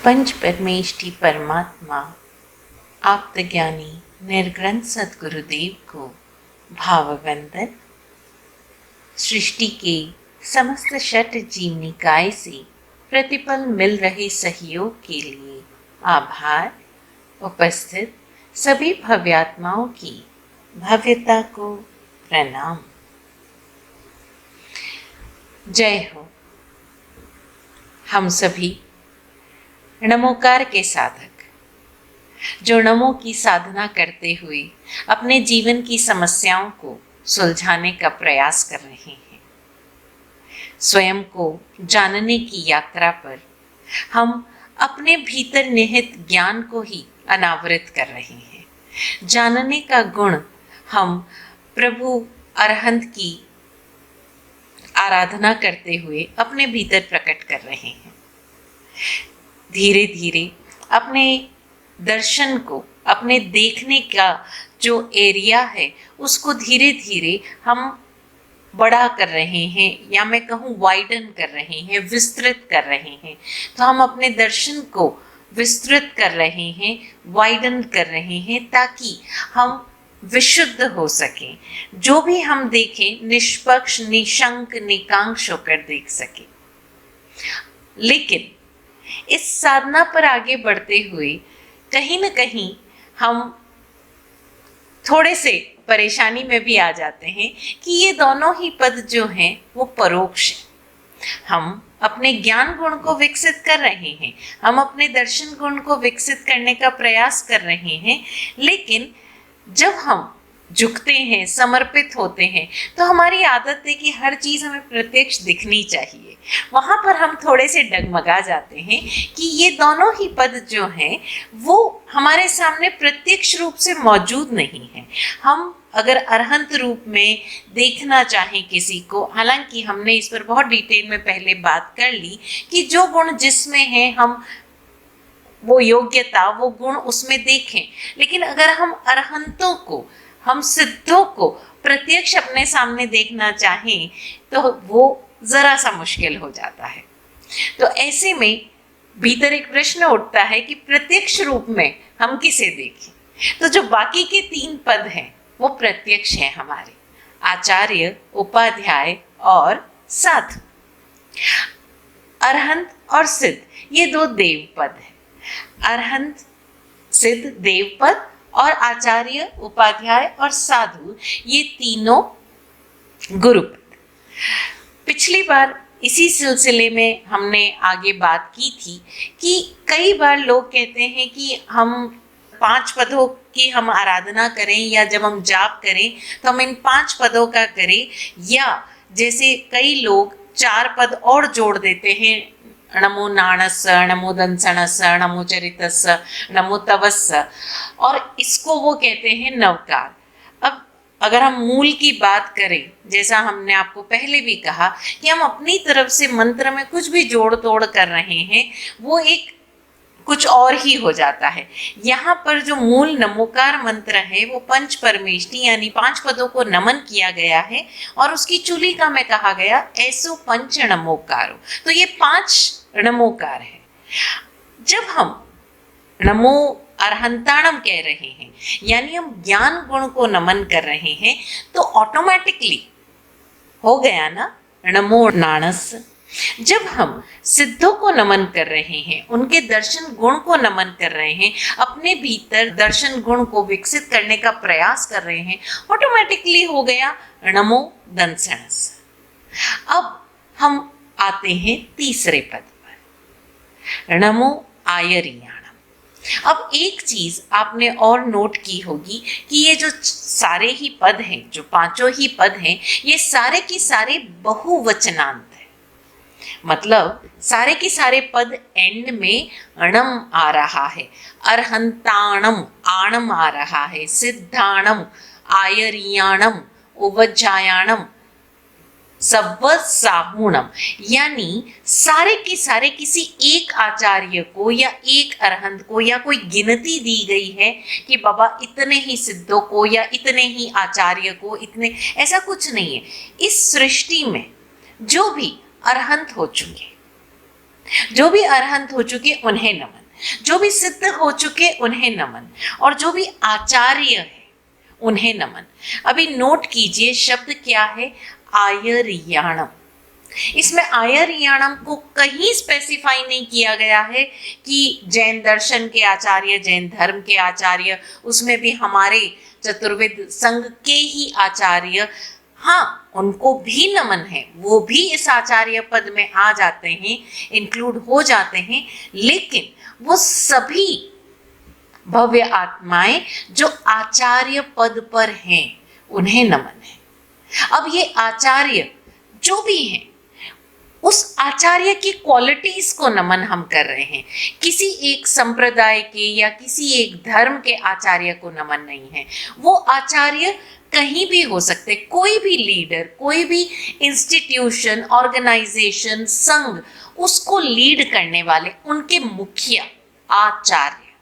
पंच परमेष्टि परमात्मा आप्तज्ञानी निर्ग्रंथ सद्गुरुदेव को भाववंदन। सृष्टि के समस्त षट जीव निकाय से प्रतिपल मिल रहे सहयोग के लिए आभार। उपस्थित सभी भव्यात्माओं की भव्यता को प्रणाम। जय हो। हम सभी नमोकार के साधक जो नमो की साधना करते हुए अपने जीवन की समस्याओं को सुलझाने का प्रयास कर रहे हैं, स्वयं को जानने की यात्रा पर हम अपने भीतर निहित ज्ञान को ही अनावृत कर रहे हैं। जानने का गुण हम प्रभु अरहंत की आराधना करते हुए अपने भीतर प्रकट कर रहे हैं। धीरे धीरे अपने दर्शन को, अपने देखने का जो एरिया है उसको धीरे धीरे हम बड़ा कर रहे हैं, या मैं कहूँ वाइडन कर रहे हैं, विस्तृत कर रहे हैं। तो हम अपने दर्शन को विस्तृत कर रहे हैं, वाइडन कर रहे हैं, ताकि हम विशुद्ध हो सकें। जो भी हम देखें निष्पक्ष, निशंक, निकांक्ष होकर देख सकें। लेकिन इस साधना पर आगे बढ़ते हुए कहीं न कहीं हम थोड़े से परेशानी में भी आ जाते हैं कि ये दोनों ही पद जो हैं वो परोक्ष हैं। हम अपने ज्ञान गुण को विकसित कर रहे हैं, हम अपने दर्शन गुण को विकसित करने का प्रयास कर रहे हैं, लेकिन जब हम झुकते हैं, समर्पित होते हैं, तो हमारी आदत है कि हर चीज़ हमें प्रत्यक्ष दिखनी चाहिए। वहाँ पर हम थोड़े से डगमगा जाते हैं कि ये दोनों ही पद जो हैं वो हमारे सामने प्रत्यक्ष रूप से मौजूद नहीं है। हम अगर अरहंत रूप में देखना चाहें किसी को, हालांकि हमने इस पर बहुत डिटेल में पहले बात कर ली कि जो गुण जिसमें है हम वो योग्यता, वो गुण उसमें देखें, लेकिन अगर हम अरहंतों को, हम सिद्धों को प्रत्यक्ष अपने सामने देखना चाहें तो वो जरा सा मुश्किल हो जाता है। तो ऐसे में भीतर एक प्रश्न उठता है कि प्रत्यक्ष रूप में हम किसे देखें। तो जो बाकी के तीन पद हैं वो प्रत्यक्ष हैं हमारे, आचार्य, उपाध्याय और साधु। अरहंत और सिद्ध ये दो देव पद हैं। अरहंत, सिद्ध देव पद और आचार्य, उपाध्याय और साधु ये तीनों गुरुपद। पिछली बार इसी सिलसिले में हमने आगे बात की थी कि कई बार लोग कहते हैं कि हम 5 पदों की हम आराधना करें, या जब हम जाप करें तो हम इन 5 पदों का करें, या जैसे कई लोग 4 पद और जोड़ देते हैं, नमो नाणस, नमो दंसणस, नमो चरितस, नमो तवस, और इसको वो कहते हैं नवकार। अब अगर हम मूल की बात करें, जैसा हमने आपको पहले भी कहा कि हम अपनी तरफ से मंत्र में कुछ भी जोड़ तोड़ कर रहे हैं, वो एक कुछ और ही हो जाता है। यहाँ पर जो मूल नमोकार मंत्र है वो पंच परमेष्टि यानी 5 पदों को नमन किया गया है, और उसकी चूलिका में कहा गया ऐसो पंच नमोकारो। तो ये 5 नमोकार है। जब हम नमो अरहंताणम कह रहे हैं, यानी हम ज्ञान गुण को नमन कर रहे हैं, तो ऑटोमेटिकली हो गया ना नमो नाणस। जब हम सिद्धों को नमन कर रहे हैं, उनके दर्शन गुण को नमन कर रहे हैं, अपने भीतर दर्शन गुण को विकसित करने का प्रयास कर रहे हैं, ऑटोमेटिकली हो गया नमो दंसणस। अब हम आते हैं तीसरे पद पर, नमो आयरियाणम। अब एक चीज आपने और नोट की होगी कि ये जो सारे ही पद हैं, जो 5 ही पद हैं, ये सारे के सारे बहुवचनांत है। मतलब सारे के सारे पद एंड में अणम आ रहा है। अरहंताणम आणम आ रहा है, सिद्धाणम, आयरियाणम, उवज्जायाणम, सव्वसाहूणम, यानी सारे के सारे किसी एक आचार्य को या एक अरहंत को या कोई गिनती दी गई है कि बाबा इतने ही सिद्धों को या इतने ही आचार्य को, इतने, ऐसा कुछ नहीं है। इस सृष्टि में जो भी अरहंत हो चुके, जो भी अरहंत हो चुके उन्हें नमन, जो भी सिद्ध हो चुके उन्हें नमन, और जो भी आचार्य है उन्हें नमन। अभी नोट कीजिए शब्द क्या है, आयर्याणम। इसमें आयर्याणम को कहीं स्पेसिफाई नहीं किया गया है कि जैन दर्शन के आचार्य, जैन धर्म के आचार्य, उसमें भी हमारे चतुर्वेद संघ के ही आचार्य, हाँ उनको भी नमन है, वो भी इस आचार्य पद में आ जाते हैं, इंक्लूड हो जाते हैं, लेकिन वो सभी भव्य आत्माएं जो आचार्य पद पर हैं उन्हें नमन है। अब ये आचार्य जो भी हैं उस आचार्य की क्वालिटीज को नमन हम कर रहे हैं, किसी एक संप्रदाय के या किसी एक धर्म के आचार्य को नमन नहीं है। वो आचार्य कहीं भी हो सकते, कोई भी लीडर, कोई भी इंस्टीट्यूशन, ऑर्गेनाइजेशन, संघ, उसको लीड करने वाले उनके मुखिया आचार्य,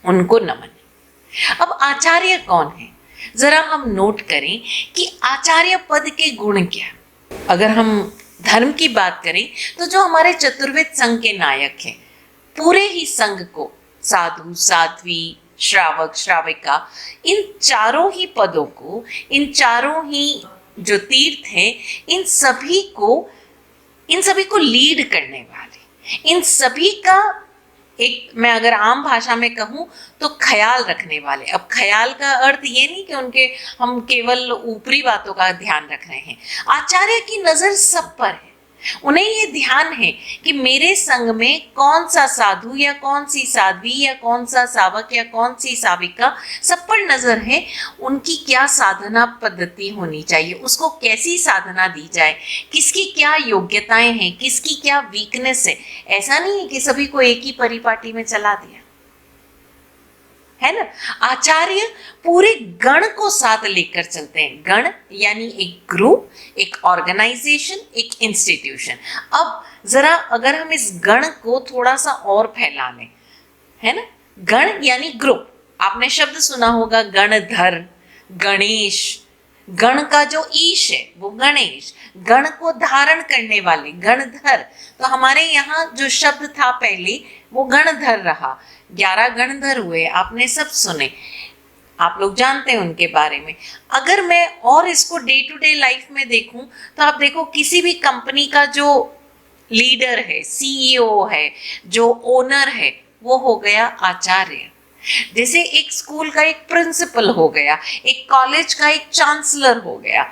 उनको नमन है। अब आचार्य कौन है, जरा हम नोट करें कि आचार्य पद के गुण क्या। अगर हम धर्म की बात करें तो जो हमारे चतुर्वेद संघ के नायक हैं, पूरे ही संघ को साधु, साध्वी, श्रावक, श्राविका, इन चारों ही पदों को, इन चारों ही जो तीर्थ हैं, इन सभी को लीड करने वाले, इन सभी का एक, मैं अगर आम भाषा में कहूँ तो ख्याल रखने वाले। अब ख्याल का अर्थ ये नहीं कि उनके हम केवल ऊपरी बातों का ध्यान रख रहे हैं, आचार्य की नजर सब पर है। उन्हें ये ध्यान है कि मेरे संग में कौन सा साधु या कौन सी साध्वी या कौन सा सावक या कौन सी साविका, सब पर नजर है। उनकी क्या साधना पद्धति होनी चाहिए, उसको कैसी साधना दी जाए, किसकी क्या योग्यताएं हैं, किसकी क्या वीकनेस है। ऐसा नहीं है कि सभी को एक ही परिपाटी में चला दिया, है ना। आचार्य पूरे गण को साथ लेकर चलते हैं। गण यानी एक ग्रुप, एक ऑर्गेनाइजेशन, एक इंस्टीट्यूशन। अब जरा अगर हम इस गण को थोड़ा सा और फैला लें, है ना, गण यानी ग्रुप। आपने शब्द सुना होगा गणधर, गणेश। गण का जो ईश है वो गणेश, गण को धारण करने वाले गणधर। तो हमारे यहाँ जो शब्द था पहले वो गणधर रहा, 11 गणधर हुए, आपने सब सुने, आप लोग जानते हैं उनके बारे में। अगर मैं और इसको डे टू डे लाइफ में देखूं तो आप देखो किसी भी कंपनी का जो लीडर है, सीईओ है, जो ओनर है, वो हो गया आचार्य। जैसे एक स्कूल का एक प्रिंसिपल हो गया, एक कॉलेज का एक चांसलर हो गया।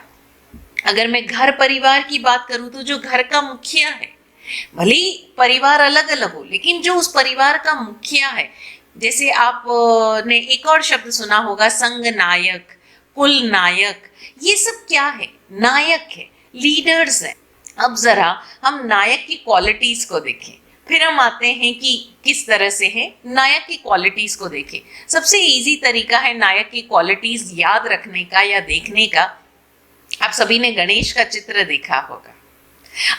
अगर मैं घर परिवार की बात करूं तो जो घर का मुखिया है, भले परिवार अलग अलग हो लेकिन जो उस परिवार का मुखिया है, जैसे आपने एक और शब्द सुना होगा संघ नायक, कुल नायक, ये सब क्या है, नायक है, लीडर्स है। अब जरा हम नायक की क्वालिटीज को देखें, फिर हम आते हैं कि किस तरह से है। नायक की क्वालिटीज को देखें। सबसे इजी तरीका है नायक की क्वालिटीज याद रखने का या देखने का। आप सभी ने गणेश का चित्र देखा होगा।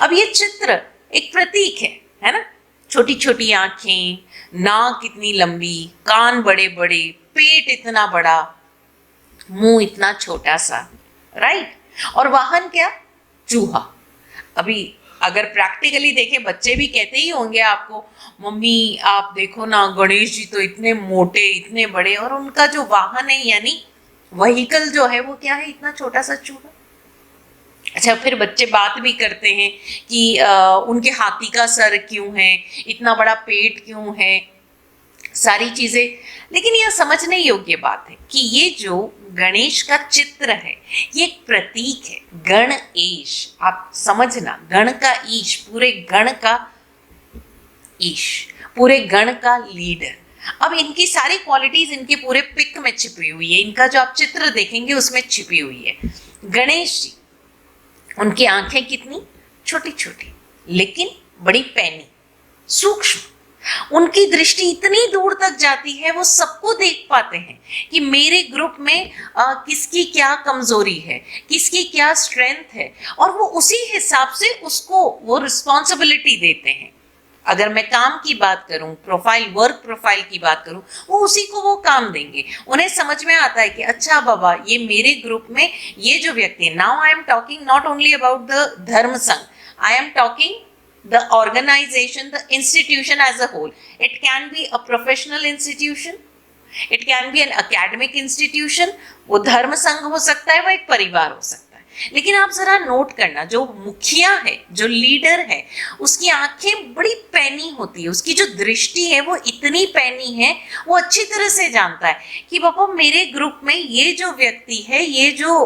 अब ये चित्र एक प्रतीक है ना। छोटी छोटी आंखें, नाक इतनी लंबी, कान बड़े बड़े, पेट इतना बड़ा, मुंह इतना छोटा सा, राइट। और वाहन क्या, चूहा। अभी अगर प्रैक्टिकली देखें, बच्चे भी कहते ही होंगे आपको, मम्मी आप देखो ना गणेश जी तो इतने मोटे, इतने बड़े, और उनका जो वाहन है यानी व्हीकल जो है वो क्या है, इतना छोटा सा चूहा। अच्छा, फिर बच्चे बात भी करते हैं कि उनके हाथी का सर क्यों है, इतना बड़ा पेट क्यों है, सारी चीजें। लेकिन यह समझने योग्य बात है कि ये जो गणेश का चित्र है ये एक प्रतीक है। गणेश, आप समझना, गण का ईश, पूरे गण का ईश, पूरे गण का लीडर। अब इनकी सारी क्वालिटीज इनके पूरे पिक में छिपी हुई है, इनका जो आप चित्र देखेंगे उसमें छिपी हुई है। गणेश जी, उनकी आंखें कितनी छोटी छोटी लेकिन बड़ी पैनी, सूक्ष्म। उनकी दृष्टि इतनी दूर तक जाती है, वो सबको देख पाते हैं कि मेरे ग्रुप में किसकी क्या कमजोरी है, किसकी क्या स्ट्रेंथ है, और वो उसी हिसाब से उसको वो रिस्पॉन्सिबिलिटी देते हैं। अगर मैं काम की बात करूं, प्रोफाइल, वर्क प्रोफाइल की बात करूं, वो उसी को वो काम देंगे। उन्हें समझ में आता है कि अच्छा बाबा, ये मेरे ग्रुप में ये जो व्यक्ति है, now I am talking not only about the धर्म संघ, I am talking the organization, the institution as a whole. It can be a professional institution, it can be an academic institution, वो धर्म संघ हो सकता है, वो एक परिवार हो सकता है। लेकिन आप जरा नोट करना, जो मुखिया है, जो लीडर है, उसकी आंखें बड़ी पैनी होती है, उसकी जो दृष्टि है वो इतनी पैनी है, वो अच्छी तरह से जानता है कि पापा मेरे ग्रुप में ये जो व्यक्ति है, ये जो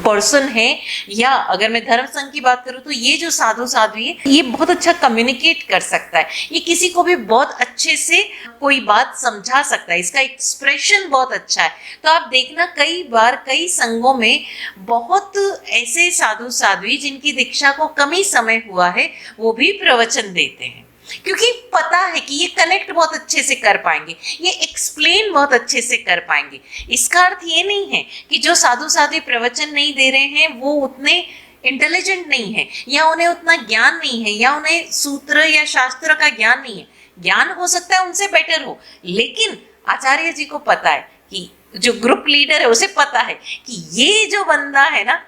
पर्सन है, या अगर मैं धर्म संघ की बात करूं तो ये जो साधु साध्वी है, ये बहुत अच्छा कम्युनिकेट कर सकता है, ये किसी को भी बहुत अच्छे से कोई बात समझा सकता है, इसका एक्सप्रेशन बहुत अच्छा है। तो आप देखना कई बार कई संघों में बहुत ऐसे साधु साध्वी जिनकी दीक्षा को कम ही समय हुआ है, वो भी प्रवचन देते हैं, क्योंकि पता है कि ये कनेक्ट बहुत अच्छे से कर पाएंगे, ये एक्सप्लेन बहुत अच्छे से कर पाएंगे। इसका अर्थ ये नहीं है कि जो साधु साध्वी प्रवचन नहीं दे रहे हैं वो उतने इंटेलिजेंट नहीं है, या उन्हें उतना ज्ञान नहीं है, या उन्हें सूत्र या शास्त्र का ज्ञान नहीं है। ज्ञान हो सकता है उनसे बेटर हो, लेकिन आचार्य जी को पता है कि जो ग्रुप लीडर है उसे पता है कि ये जो बंदा है ना,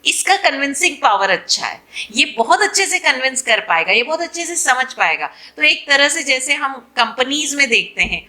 इसका कन्विंसिंग पावर अच्छा है, ये बहुत अच्छे से कन्विंस कर पाएगा, ये बहुत अच्छे से समझ पाएगा। तो एक तरह से जैसे हम कंपनीज में देखते हैं,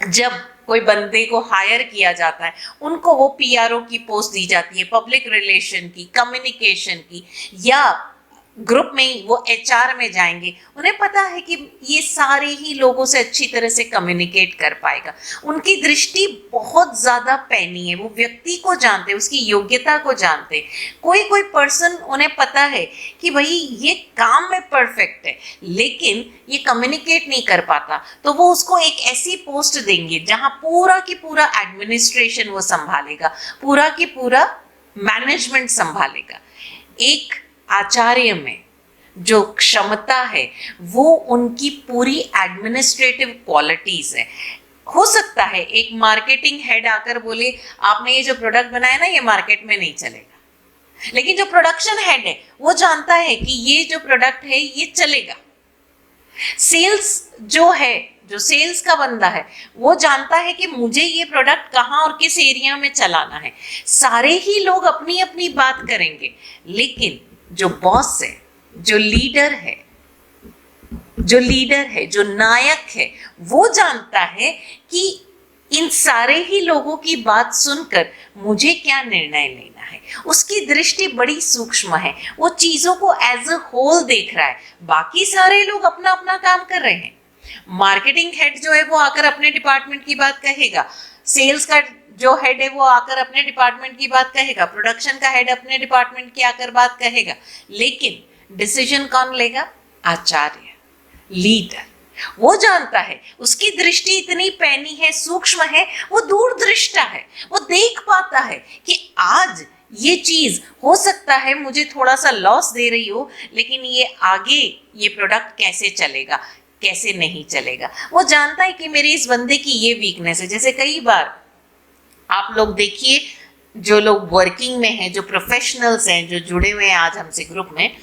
जब कोई बंदे को हायर किया जाता है, उनको वो पीआरओ की पोस्ट दी जाती है, पब्लिक रिलेशन की, कम्युनिकेशन की, या ग्रुप में वो एचआर में जाएंगे, उन्हें पता है कि ये सारे ही लोगों से अच्छी तरह से कम्युनिकेट कर पाएगा। उनकी दृष्टि बहुत ज्यादा पैनी है, वो व्यक्ति को जानते हैं, उसकी योग्यता को जानते हैं। कोई कोई पर्सन उन्हें पता है कि भाई ये काम में परफेक्ट है, लेकिन ये कम्युनिकेट नहीं कर पाता, तो वो उसको एक ऐसी पोस्ट देंगे जहां पूरा की पूरा एडमिनिस्ट्रेशन वो संभालेगा, पूरा की पूरा मैनेजमेंट संभालेगा। एक आचार्य में जो क्षमता है वो उनकी पूरी एडमिनिस्ट्रेटिव क्वालिटीज है। हो सकता है एक मार्केटिंग हेड आकर बोले आपने ये जो प्रोडक्ट बनाया ना, ये मार्केट में नहीं चलेगा, लेकिन जो प्रोडक्शन हेड है वो जानता है कि ये जो प्रोडक्ट है ये चलेगा। सेल्स जो है, जो सेल्स का बंदा है, वो जानता है कि मुझे ये प्रोडक्ट कहाँ और किस एरिया में चलाना है। सारे ही लोग अपनी अपनी बात करेंगे, लेकिन जो बॉस है, जो लीडर है, जो नायक है, वो जानता है कि इन सारे ही लोगों की बात सुनकर मुझे क्या निर्णय लेना है। उसकी दृष्टि बड़ी सूक्ष्म है, वो चीजों को एज अ होल देख रहा है। बाकी सारे लोग अपना अपना काम कर रहे हैं। मार्केटिंग हेड जो है वो आकर अपने डिपार्टमेंट की बात कहेगा, सेल्स का जो हेड है वो आकर अपने डिपार्टमेंट की बात कहेगा, प्रोडक्शन का हेड अपने डिपार्टमेंट की आकर बात कहेगा, लेकिन डिसीजन कौन लेगा? आचार्य, लीडर। वो जानता है, उसकी दृष्टि इतनी पैनी है, सूक्ष्म है, वो दूरदृष्टा है, वो देख पाता है कि आज ये चीज हो सकता है मुझे थोड़ा सा लॉस दे रही हो, लेकिन ये आगे ये प्रोडक्ट कैसे चलेगा, कैसे नहीं चलेगा। वो जानता है कि मेरे इस बंदे की ये वीकनेस है। जैसे कई बार आप लोग देखिए, जो लोग वर्किंग में हैं, जो प्रोफेशनल्स हैं, जो जुड़े हुए हैं आज हमसे ग्रुप में,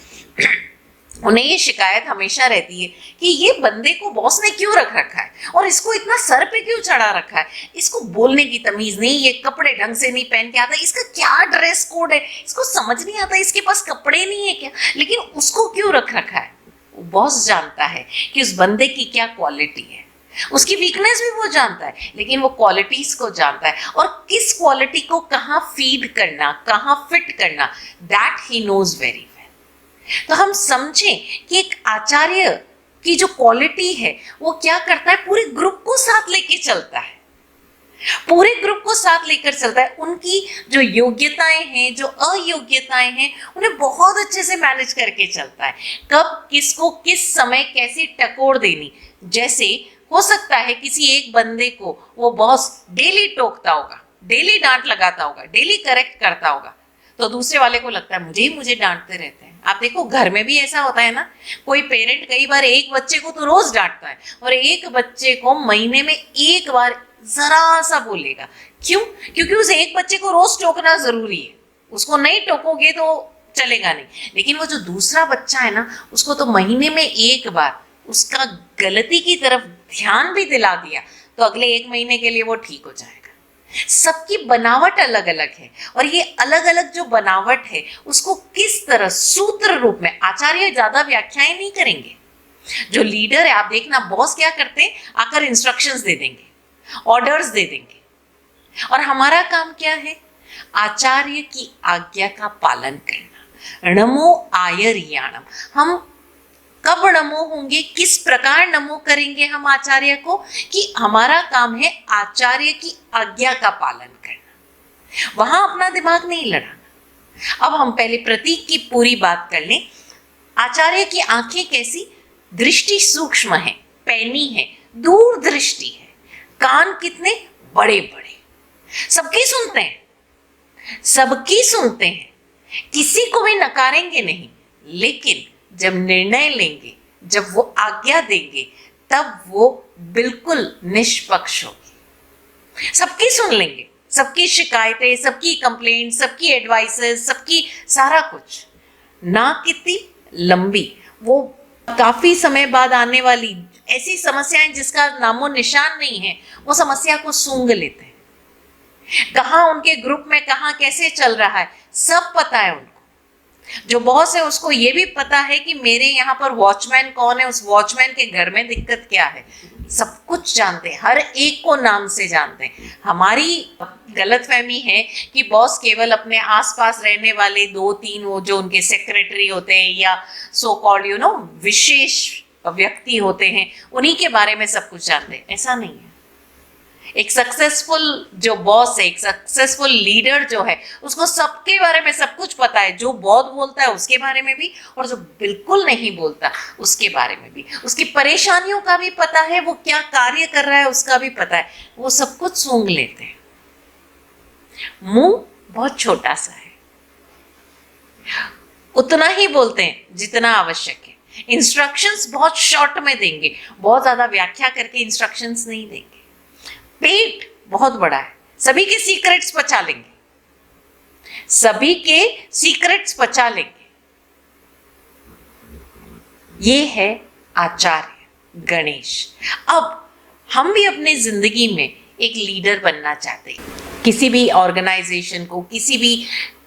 उन्हें ये शिकायत हमेशा रहती है कि ये बंदे को बॉस ने क्यों रख रखा है और इसको इतना सर पे क्यों चढ़ा रखा है, इसको बोलने की तमीज नहीं, ये कपड़े ढंग से नहीं पहन के आता, इसका क्या ड्रेस कोड है, इसको समझ नहीं आता, इसके पास कपड़े नहीं है क्या, लेकिन उसको क्यों रख रखा है। बॉस जानता है कि उस बंदे की क्या क्वालिटी है, उसकी वीकनेस भी वो जानता है, लेकिन वो क्वालिटीज को जानता है, और किस क्वालिटी को कहाँ फीड करना, कहाँ फिट करना, that he knows very well. तो हम समझें कि एक आचार्य की जो क्वालिटी है वो क्या करता है, पूरे ग्रुप को साथ लेके चलता है, पूरे ग्रुप को साथ लेकर चलता है। उनकी जो योग्यताएं हैं, जो अयोग्यताएं हैं, उन्हें बहुत अच्छे से मैनेज करके चलता है। कब किसको किस समय कैसी टकोर देनी। जैसे हो सकता है किसी एक बंदे को वो बॉस डेली टोकता होगा, डेली डांट लगाता होगा, डेली करेक्ट करता होगा, तो दूसरे वाले को लगता है मुझे डांटते रहते हैं। आप देखो घर में भी ऐसा होता है ना, कोई पेरेंट कई बार एक बच्चे को तो रोज डांटता है और एक बच्चे को महीने में एक बार जरा सा बोलेगा। क्यों? क्योंकि उस एक बच्चे को रोज टोकना जरूरी है, उसको नहीं टोकोगे तो चलेगा नहीं। लेकिन वो जो दूसरा बच्चा है ना, उसको तो महीने में एक बार उसका गलती की तरफ ध्यान भी दिला दिया तो अगले एक महीने के लिए वो ठीक हो जाएगा। सबकी बनावट अलग अलग है और ये अलग अलग जो बनावट है उसको किस तरह सूत्र रूप में, आचार्य ज्यादा व्याख्याएं नहीं करेंगे। जो लीडर है, आप देखना बॉस क्या करते हैं, आकर इंस्ट्रक्शंस दे देंगे, ऑर्डर्स दे देंगे, और हमारा काम क्या है, आचार्य की आज्ञा का पालन करना। नमो आयर्याणम, हम कब नमो होंगे, किस प्रकार नमो करेंगे हम आचार्य को, कि हमारा काम है आचार्य की आज्ञा का पालन करना, वहां अपना दिमाग नहीं लड़ाना। अब हम पहले प्रतीक की पूरी बात कर लें। आचार्य की आंखें कैसी, दृष्टि सूक्ष्म है, पैनी है, दूर दृष्टि है, कान कितने बड़े बड़े, सबकी सुनते हैं, सबकी सुनते हैं, किसी को भी नकारेंगे नहीं, लेकिन जब निर्णय लेंगे, जब वो आज्ञा देंगे, तब वो बिल्कुल निष्पक्ष होगी। सबकी सुन लेंगे, सबकी शिकायतें, सबकी कंप्लेंट, सबकी एडवाइसेस, सबकी सारा कुछ, ना कितनी लंबी, वो काफी समय बाद आने वाली ऐसी समस्याएं जिसका नामो निशान नहीं है, वो समस्या को सूंघ लेते हैं। कहाँ उनके ग्रुप में कहाँ कैसे चल रहा है सब पता है उनको। जो बॉस है उसको ये भी पता है कि मेरे यहाँ पर वॉचमैन कौन है, उस वॉचमैन के घर में दिक्कत क्या है, सब कुछ जानते हैं, हर एक को नाम से जानते हैं। हमारी गलतफहमी है कि बॉस केवल अपने आसपास रहने वाले 2-3 वो जो उनके सेक्रेटरी होते हैं या सो कॉल्ड विशेष व्यक्ति होते हैं, उन्हीं के बारे में सब कुछ जानते हैं। ऐसा नहीं है। एक सक्सेसफुल जो बॉस है, एक सक्सेसफुल लीडर जो है, उसको सबके बारे में सब कुछ पता है। जो बहुत बोलता है उसके बारे में भी, और जो बिल्कुल नहीं बोलता उसके बारे में भी, उसकी परेशानियों का भी पता है, वो क्या कार्य कर रहा है उसका भी पता है, वो सब कुछ सूंघ लेते हैं। मुंह बहुत छोटा सा है, उतना ही बोलते हैं जितना आवश्यक है। इंस्ट्रक्शंस बहुत शॉर्ट में देंगे, बहुत ज्यादा व्याख्या करके इंस्ट्रक्शंस नहीं देंगे। पेट बहुत बड़ा है, सभी के सीक्रेट्स पचा लेंगे, सभी के सीक्रेट्स पचा लेंगे। ये है आचार्य गणेश। अब हम भी अपने जिंदगी में एक लीडर बनना चाहते हैं, किसी भी ऑर्गेनाइजेशन को, किसी भी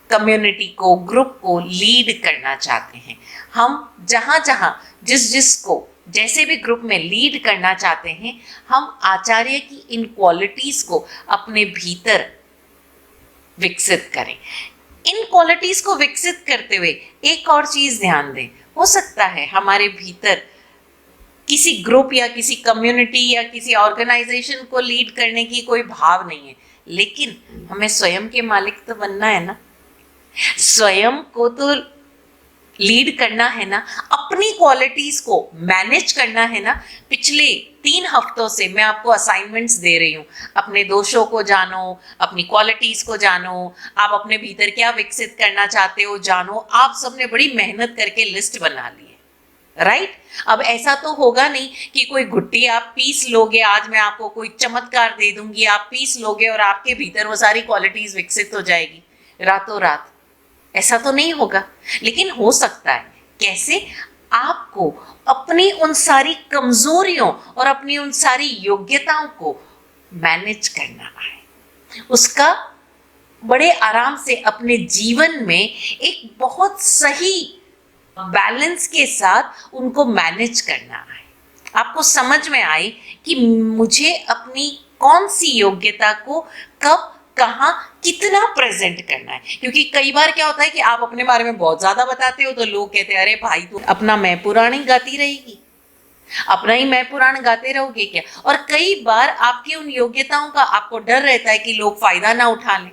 कम्युनिटी को, ग्रुप को लीड करना चाहते हैं। हम जहां जहां जिस को जैसे भी ग्रुप में लीड करना चाहते हैं, हम आचार्य की इन क्वालिटीज को अपने भीतर विकसित करें। इन क्वालिटीज को विकसित करते हुए एक और चीज ध्यान दें, हो सकता है हमारे भीतर किसी ग्रुप या किसी कम्युनिटी या किसी ऑर्गेनाइजेशन को लीड करने की कोई भाव नहीं है, लेकिन हमें स्वयं के मालिक तो बनना है ना, स्वयं को तो लीड करना है ना, अपनी क्वालिटीज को मैनेज करना है ना। पिछले 3 हफ्तों से मैं आपको असाइनमेंट्स दे रही हूँ। अपने दोषों को जानो, अपनी क्वालिटीज को जानो, आप अपने भीतर क्या विकसित करना चाहते हो जानो। आप सबने बड़ी मेहनत करके लिस्ट बना ली है, राइट। अब ऐसा तो होगा नहीं कि कोई घुट्टी आप पीस लोगे, आज मैं आपको कोई चमत्कार दे दूंगी, आप पीस लोगे और आपके भीतर वो सारी क्वालिटीज विकसित हो जाएगी रातों रात। ऐसा तो नहीं होगा, लेकिन हो सकता है। कैसे? आपको अपनी उन सारी कमजोरियों और अपनी उन सारी योग्यताओं को मैनेज करना है, उसका बड़े आराम से अपने जीवन में एक बहुत सही बैलेंस के साथ उनको मैनेज करना है। आपको समझ में आए कि मुझे अपनी कौन सी योग्यता को कब, कहाँ, कितना प्रेजेंट करना है। क्योंकि कई बार क्या होता है कि आप अपने बारे में बहुत ज्यादा बताते हो तो लोग कहते हैं अरे भाई तू अपना मैं पुराण ही गाती रहेगी, अपना ही मैं पुराण गाते रहोगे क्या। और कई बार आपकी उन योग्यताओं का आपको डर रहता है कि लोग फायदा ना उठा लें,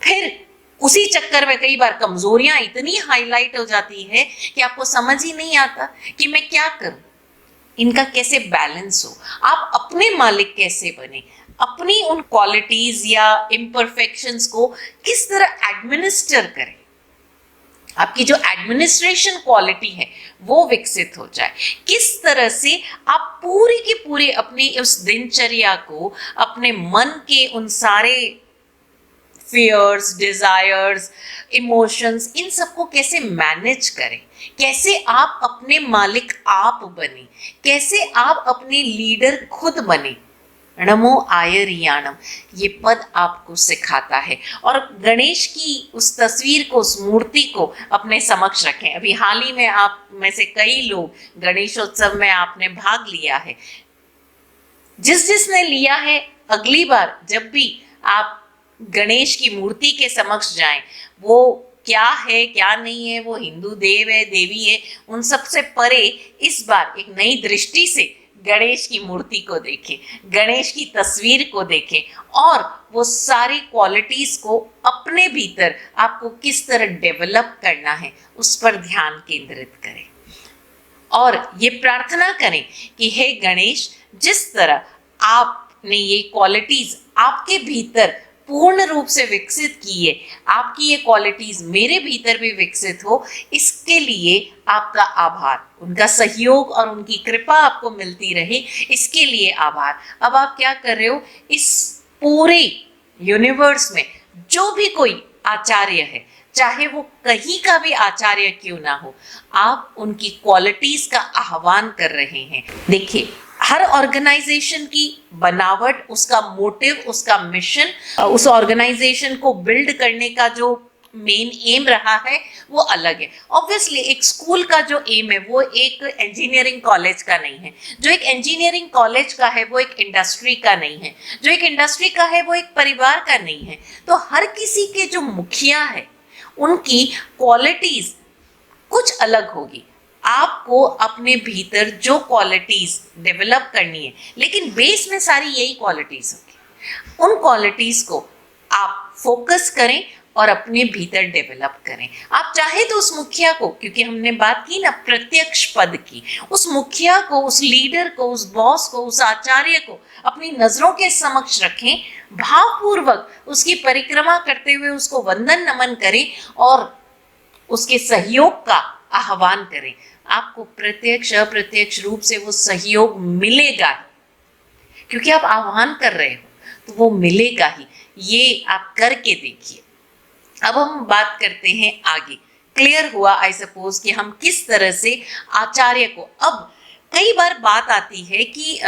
फिर उसी चक्कर में कई बार कमजोरियां इतनी हाईलाइट हो जाती है कि आपको समझ ही नहीं आता कि मैं क्या करूं, इनका कैसे बैलेंस हो। आप अपने मालिक कैसे बने, अपनी उन क्वालिटीज या इम्परफेक्शंस को किस तरह एडमिनिस्टर करें, आपकी जो एडमिनिस्ट्रेशन क्वालिटी है वो विकसित हो जाए। किस तरह से आप पूरी की पूरी अपनी उस दिनचर्या को, अपने मन के उन सारे फियर्स, डिजायर्स, इमोशंस, इन सबको कैसे मैनेज करें, कैसे आप अपने मालिक आप बने, कैसे आप अपने लीडर खुद बने। नमो आयरियाणम, ये पद आपको सिखाता है। और गणेश की उस तस्वीर को, उस मूर्ति को अपने समक्ष रखें। अभी हाल ही में आप में से कई लोग गणेशोत्सव में आपने भाग लिया है। जिसने लिया है, अगली बार जब भी आप गणेश की मूर्ति के समक्ष जाएं, वो क्या है क्या नहीं है, वो हिंदू देव है देवी है, उन सब से परे इस बार एक नई दृष्टि से गणेश की मूर्ति को देखें, गणेश की तस्वीर को देखें और वो सारी क्वालिटीज को अपने भीतर आपको किस तरह डेवलप करना है उस पर ध्यान केंद्रित करें। और ये प्रार्थना करें कि हे गणेश, जिस तरह आपने ये क्वालिटीज आपके भीतर पूर्ण रूप से विकसित की है, आपकी ये क्वालिटीज मेरे भीतर भी विकसित हो, इसके लिए आपका आभार। उनका सहयोग और उनकी कृपा आपको मिलती रहे, इसके लिए आभार। अब आप क्या कर रहे हो, इस पूरे यूनिवर्स में जो भी कोई आचार्य है, चाहे वो कहीं का भी आचार्य क्यों ना हो, आप उनकी क्वालिटीज का आह्वान कर रहे हैं। देखिए, हर ऑर्गेनाइजेशन की बनावट, उसका मोटिव, उसका मिशन, उस ऑर्गेनाइजेशन को बिल्ड करने का जो मेन एम रहा है वो अलग है। ऑब्वियसली एक स्कूल का जो एम है वो एक इंजीनियरिंग कॉलेज का नहीं है, जो एक इंजीनियरिंग कॉलेज का है वो एक इंडस्ट्री का नहीं है, जो एक इंडस्ट्री का है वो एक परिवार का नहीं है। तो हर किसी के जो मुखिया है उनकी क्वालिटीज कुछ अलग होगी। आपको अपने भीतर जो क्वालिटीज डेवलप करनी है, लेकिन बेस में सारी यही क्वालिटीज होगी। उन क्वालिटीज को आप फोकस करें और अपने भीतर डेवलप करें। आप चाहे तो उस मुखिया को, क्योंकि हमने बात की ना प्रत्यक्ष पद की, उस मुखिया को, उस लीडर को, उस बॉस को, उस आचार्य को अपनी नजरों के समक्ष रखें, भावपूर्वक उसकी परिक्रमा करते हुए उसको वंदन नमन करें और उसके सहयोग का आह्वान करें। आपको प्रत्यक्ष अप्रत्यक्ष रूप से वो सहयोग मिलेगा, क्योंकि आप आह्वान कर रहे हो तो वो मिलेगा ही। ये आप करके देखिए। अब हम बात करते हैं आगे। क्लियर हुआ आई सपोज कि हम किस तरह से आचार्य को, अब कई बार बात आती है कि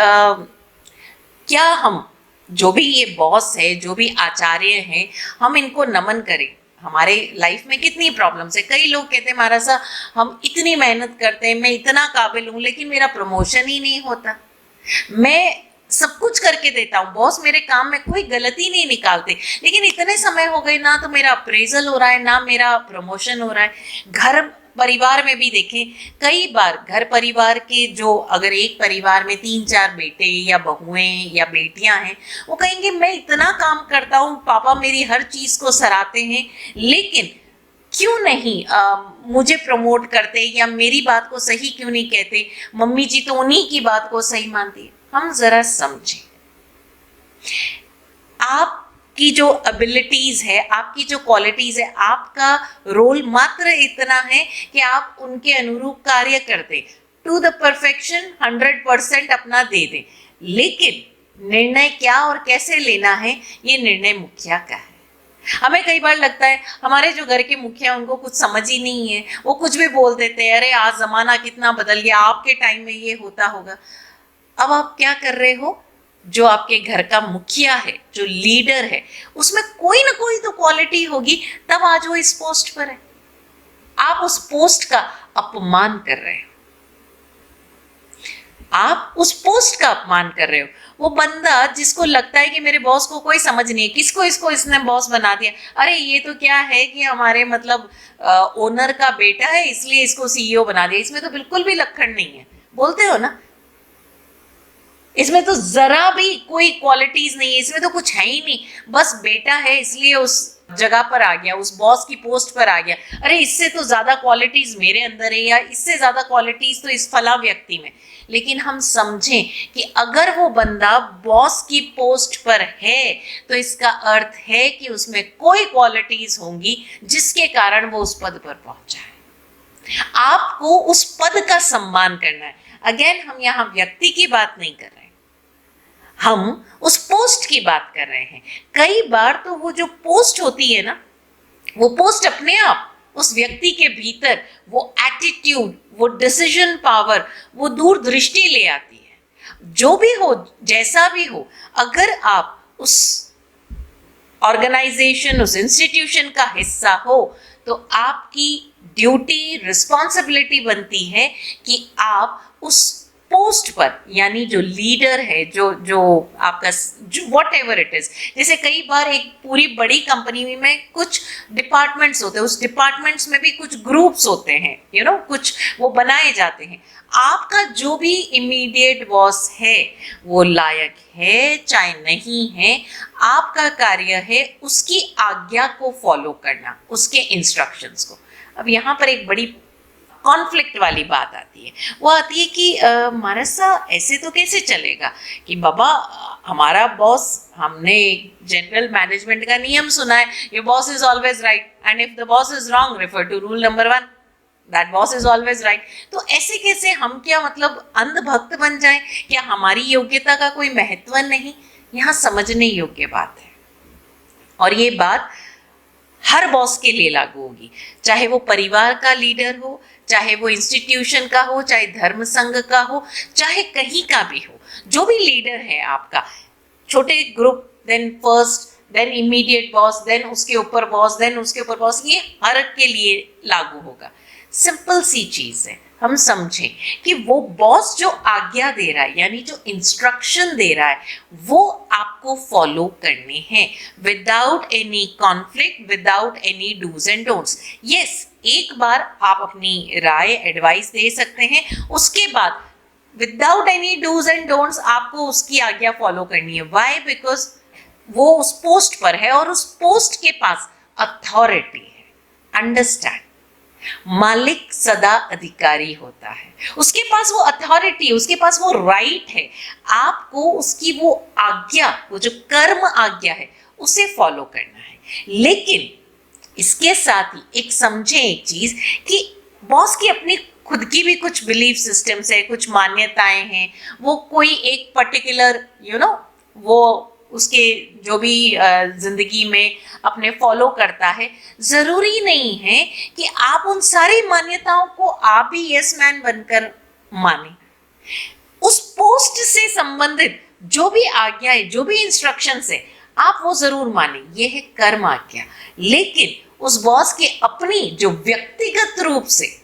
क्या हम जो भी ये बॉस है, जो भी आचार्य हैं, हम इनको नमन करें। हमारे लाइफ में कितनी प्रॉब्लम्स है। कई लोग कहते हैं महाराज साहब हम इतनी मेहनत करते हैं, मैं इतना काबिल हूँ, लेकिन मेरा प्रमोशन ही नहीं होता। मैं सब कुछ करके देता हूँ, बॉस मेरे काम में कोई गलती नहीं निकालते, लेकिन इतने समय हो गए ना तो मेरा अप्रेजल हो रहा है ना मेरा प्रमोशन हो रहा है। घर परिवार में भी देखें, कई बार घर परिवार के जो, अगर एक परिवार में 3-4 बेटे या बहुएं या बेटियां हैं, वो कहेंगे मैं इतना काम करता हूँ, पापा मेरी हर चीज को सराहते हैं, लेकिन क्यों नहीं मुझे प्रमोट करते या मेरी बात को सही क्यों नहीं कहते, मम्मी जी तो उन्हीं की बात को सही मानती है। हम जरा समझें, आपकी जो एबिलिटीज है, आपकी जो क्वालिटीज है, आपका रोल मात्र इतना है कि आप उनके अनुरूप कार्य करते, टू द परफेक्शन 100% अपना दे दें, लेकिन निर्णय क्या और कैसे लेना है ये निर्णय मुखिया का है। हमें कई बार लगता है हमारे जो घर के मुखिया, उनको कुछ समझ ही नहीं है, वो कुछ भी बोल देते हैं, अरे आज जमाना कितना बदल गया, आपके टाइम में ये होता होगा। अब आप क्या कर रहे हो, जो आपके घर का मुखिया है, जो लीडर है, उसमें कोई ना कोई तो क्वालिटी होगी, तब आज वो इस पोस्ट पर है। आप उस पोस्ट का अपमान कर रहे हो, आप उस पोस्ट का अपमान कर रहे हो। वो बंदा जिसको लगता है कि मेरे बॉस को कोई समझ नहीं है, किसको इसको इसने बॉस बना दिया, अरे ये तो क्या है कि हमारे मतलब ओनर का बेटा है इसलिए इसको सीईओ बना दिया, इसमें तो बिल्कुल भी लक्षण नहीं है, बोलते हो ना, इसमें तो जरा भी कोई क्वालिटीज नहीं है, इसमें तो कुछ है ही नहीं, बस बेटा है इसलिए उस जगह पर आ गया, उस बॉस की पोस्ट पर आ गया। अरे इससे तो ज्यादा क्वालिटीज मेरे अंदर है, या इससे ज्यादा क्वालिटीज तो इस फला व्यक्ति में। लेकिन हम समझें कि अगर वो बंदा बॉस की पोस्ट पर है तो इसका अर्थ है कि उसमें कोई क्वालिटीज होंगी जिसके कारण वो उस पद पर पहुंचा है। आपको उस पद का सम्मान करना है। अगेन, हम यहाँ व्यक्ति की बात नहीं कर रहे, हम उस पोस्ट की बात कर रहे हैं। कई बार तो वो जो पोस्ट होती है ना, वो पोस्ट अपने आप उस व्यक्ति के भीतर वो एटीट्यूड, वो डिसीजन पावर, वो दूरदृष्टि ले आती है। जो भी हो, जैसा भी हो, अगर आप उस ऑर्गेनाइजेशन, उस इंस्टीट्यूशन का हिस्सा हो, तो आपकी ड्यूटी, रिस्पॉन्सिबिलिटी बनती है कि आप उस पोस्ट पर, यानी जो लीडर है, जो जो आपका जो वॉट एवर इट इज, जैसे कई बार एक पूरी बड़ी कंपनी में कुछ डिपार्टमेंट्स होते हैं, उस डिपार्टमेंट्स में भी कुछ ग्रुप्स होते हैं, कुछ वो बनाए जाते हैं। आपका जो भी इमीडिएट बॉस है वो लायक है चाहे नहीं है, आपका कार्य है उसकी आज्ञा को फॉलो करना, उसके इंस्ट्रक्शंस को। अब यहाँ पर एक बड़ी कॉन्फ्लिक्ट वाली बात आती है, वो आती है कि मानस साहब ऐसे तो कैसे चलेगा कि बाबा हमारा बॉस, हमने जनरल मैनेजमेंट का नियम सुना है, your boss is always right and if the boss is wrong refer to rule number 1, that boss is always right. तो ऐसे कैसे, हम क्या मतलब अंधभक्त बन जाएं? क्या हमारी योग्यता का कोई महत्व नहीं? यहाँ समझने योग्य बात है, और ये बात हर बॉस के लिए लागू होगी, चाहे वो परिवार का लीडर हो, चाहे वो इंस्टीट्यूशन का हो, चाहे धर्म संघ का हो, चाहे कहीं का भी हो। जो भी लीडर है आपका, छोटे group, then first, then immediate boss, then उसके ऊपर बॉस, देन उसके ऊपर बॉस, ये हर के लिए लागू होगा। सिंपल सी चीज है, हम समझें कि वो बॉस जो आज्ञा दे रहा है, यानी जो इंस्ट्रक्शन दे रहा है, वो आपको फॉलो करने हैं without any conflict, without any dos and don'ts. Yes, एक बार आप अपनी राय, एडवाइस दे सकते हैं, उसके बाद without any dos and don'ts आपको उसकी आज्ञा फॉलो करनी है। व्हाई? बिकॉज वो उस पोस्ट पर है और उस पोस्ट के पास अथॉरिटी है। अंडरस्टैंड? मालिक सदा अधिकारी होता है, उसके पास वो अथॉरिटी, उसके पास वो राइट है, आपको उसकी वो आज्ञा, वो जो कर्म आज्ञा है, उसे फॉलो करना है। लेकिन इसके साथ ही एक समझे एक चीज कि बॉस की अपनी खुद की भी कुछ बिलीफ सिस्टम्स है, कुछ मान्यताएं हैं, वो कोई एक पर्टिकुलर वो उसके जो भी जिंदगी में अपने फॉलो करता है। जरूरी नहीं है कि आप उन सारी मान्यताओं को आप भी यस मैन बनकर माने। उस पोस्ट से संबंधित जो भी आज्ञा है, जो भी इंस्ट्रक्शंस है, आप वो जरूर माने, ये है कर्म आज्ञा। लेकिन उस बॉस के अपनी जो व्यक्तिगत रूप से,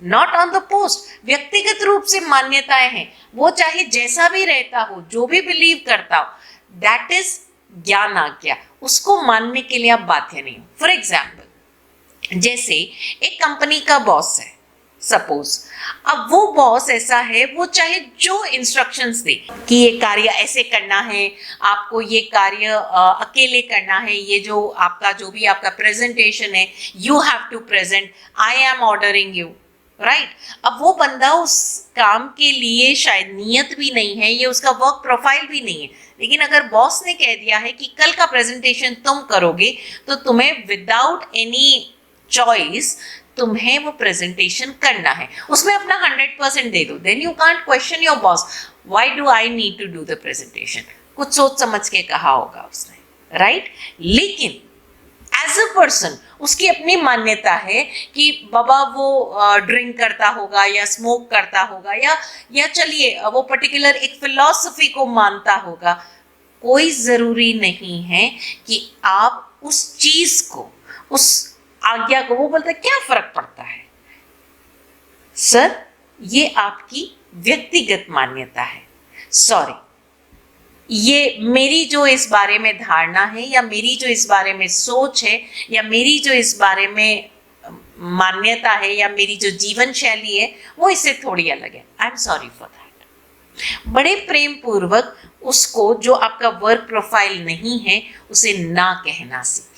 नॉट ऑन द पोस्ट, व्यक्तिगत रूप से मान्यताएं हैं, वो चाहे जैसा भी रहता हो, जो भी बिलीव करता हो, दैट इज ज्ञान आज्ञा, उसको मानने के लिए आप बाध्य नहीं हो। फॉर एग्जाम्पल, जैसे एक कंपनी का बॉस है सपोज, अब वो बॉस ऐसा है, वो चाहे जो इंस्ट्रक्शंस दे कि ये कार्य ऐसे करना है, आपको ये कार्य अकेले करना है, ये जो आपका प्रेजेंटेशन है, you have to present, I am ordering you, right. अब वो बंदा उस काम के लिए शायद नियत भी नहीं है, ये उसका वर्क प्रोफाइल भी नहीं है, लेकिन अगर बॉस ने कह दिया है कि कल का प्रेजेंटेशन तुम करोगे, तो तुम्हें विदाउट एनी चॉइस तुम्हें वो प्रेजेंटेशन करना है, उसमें अपना 100% दे दो। Then you can't question your boss, why do I need to do the presentation. कुछ सोच समझ के कहा होगा उसने, राइट। लेकिन एज अ पर्सन उसकी अपनी मान्यता है कि बाबा वो ड्रिंक करता होगा या स्मोक करता होगा, या चलिए वो पर्टिकुलर एक फिलॉसफी को मानता होगा। कोई जरूरी नहीं है कि आप उस चीज को, उस आज्ञा को, वो बोलते हैं क्या फर्क पड़ता है सर, ये आपकी व्यक्तिगत मान्यता है, सॉरी, ये मेरी जो इस बारे में धारणा है, या मेरी जो इस बारे में सोच है, या मेरी जो इस बारे में मान्यता है, या मेरी जो जीवन शैली है, वो इससे थोड़ी अलग है, I am sorry for that. बड़े प्रेम पूर्वक उसको, जो आपका वर्क प्रोफाइल नहीं है, उसे ना कहना सीखें।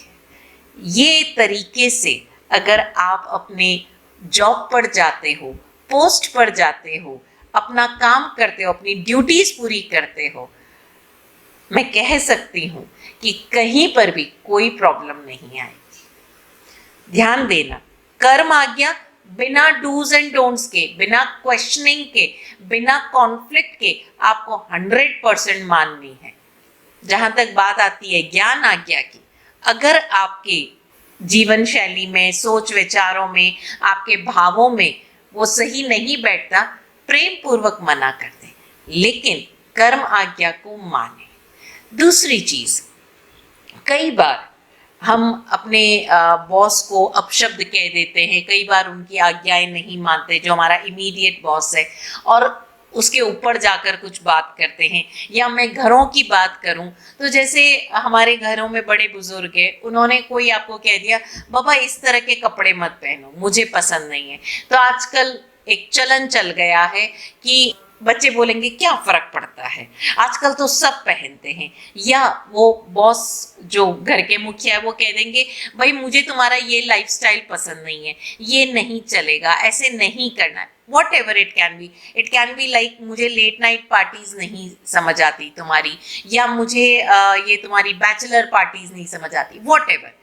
ये तरीके से अगर आप अपने जॉब पर जाते हो, पोस्ट पर जाते हो, अपना काम करते हो, अपनी ड्यूटीज पूरी करते हो, मैं कह सकती हूं कि कहीं पर भी कोई प्रॉब्लम नहीं आएगी। ध्यान देना, कर्म आज्ञा बिना डूज एंड डोंट्स के, बिना क्वेश्चनिंग के, बिना कॉन्फ्लिक्ट के आपको 100% माननी है। जहां तक बात आती है ज्ञान आज्ञा की, अगर आपके जीवन शैली में, सोच विचारों में, आपके भावों में वो सही नहीं बैठता, प्रेम पूर्वक मना कर दें। लेकिन कर्म आज्ञा को माने। दूसरी चीज, कई बार हम अपने बॉस को अपशब्द कह देते हैं, कई बार उनकी आज्ञाएं नहीं मानते, जो हमारा इमीडिएट बॉस है, और उसके ऊपर जाकर कुछ बात करते हैं। या मैं घरों की बात करूं तो जैसे हमारे घरों में बड़े बुजुर्ग हैं, उन्होंने कोई आपको कह दिया बाबा इस तरह के कपड़े मत पहनो, मुझे पसंद नहीं है, तो आजकल एक चलन चल गया है कि बच्चे बोलेंगे क्या फर्क पड़ता है, आजकल तो सब पहनते हैं। या वो बॉस जो घर के मुखिया है वो कह देंगे भाई मुझे तुम्हारा ये लाइफस्टाइल पसंद नहीं है, ये नहीं चलेगा, ऐसे नहीं करना है। What ever it can be like मुझे लेट नाइट पार्टीज नहीं समझ आती तुम्हारी, या मुझे ये तुम्हारी बैचलर पार्टीज नहीं समझ आती, वॉट एवर।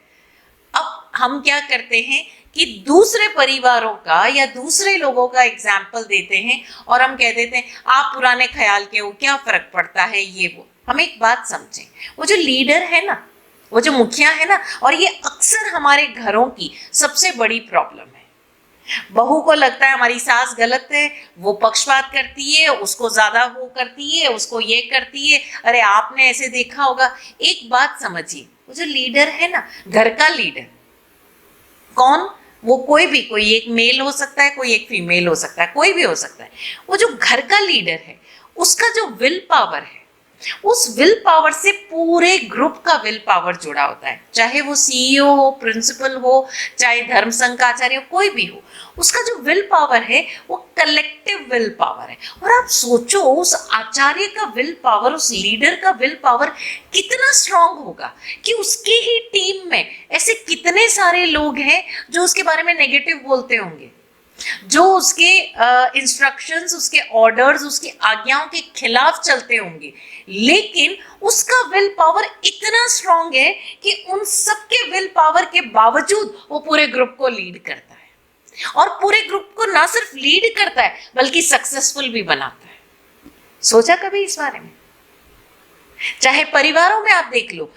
अब हम क्या करते हैं कि दूसरे परिवारों का या दूसरे लोगों का एग्जाम्पल देते हैं और हम कह देते हैं आप पुराने ख्याल के हो, क्या फर्क पड़ता है ये वो। हम एक बात समझें, वो जो लीडर है ना, वो जो मुखिया है ना, और ये अक्सर हमारे घरों की सबसे बड़ी प्रॉब्लम है। बहू को लगता है हमारी सास गलत है, वो पक्षपात करती है, उसको ज्यादा वो करती है, उसको ये करती है, अरे आपने ऐसे देखा होगा। एक बात समझिए, वो जो लीडर है ना, घर का लीडर कौन, वो कोई भी, कोई एक मेल हो सकता है, कोई एक फीमेल हो सकता है, कोई भी हो सकता है। वो जो घर का लीडर है उसका जो विल पावर है, उस विल पावर से पूरे ग्रुप का विल पावर जुड़ा होता है। चाहे वो सीईओ हो, प्रिंसिपल हो, चाहे धर्म संघ का आचार्य हो, कोई भी हो, उसका जो विल पावर है वो कलेक्टिव विल पावर है। और आप सोचो उस आचार्य का विल पावर, उस लीडर का विल पावर कितना स्ट्रांग होगा कि उसके ही टीम में ऐसे कितने सारे लोग हैं जो उसके बारे में नेगेटिव बोलते होंगे, जो उसके इंस्ट्रक्शंस, उसके ऑर्डर्स, उसकी आज्ञाओं के खिलाफ चलते होंगे, लेकिन उसका विल पावर इतना स्ट्रांग है कि उन सबके विल पावर के बावजूद वो पूरे ग्रुप को लीड करता है, और पूरे ग्रुप को ना सिर्फ लीड करता है बल्कि सक्सेसफुल भी बनाता है। सोचा कभी इस बारे में? चाहे परिवारों में आप देख लो,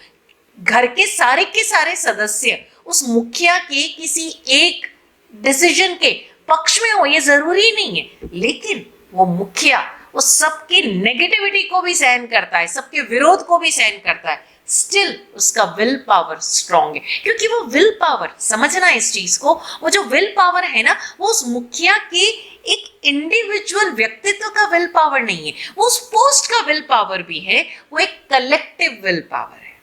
घर के सारे सदस्य उस मुखिया के किसी एक डिसीजन के पक्ष में हो, ये जरूरी नहीं है, लेकिन वो मुखिया उस सबके नेगेटिविटी को भी सहन करता है, सबके विरोध को भी सहन करता है, स्टिल उसका विल पावर स्ट्रांग है। क्योंकि वो विल पावर, समझना इस चीज को, वो जो विल पावर है ना, वो उस मुखिया के एक इंडिविजुअल व्यक्तित्व का विल पावर नहीं है, वो उस पोस्ट का विल पावर भी है, वो एक कलेक्टिव विल पावर है।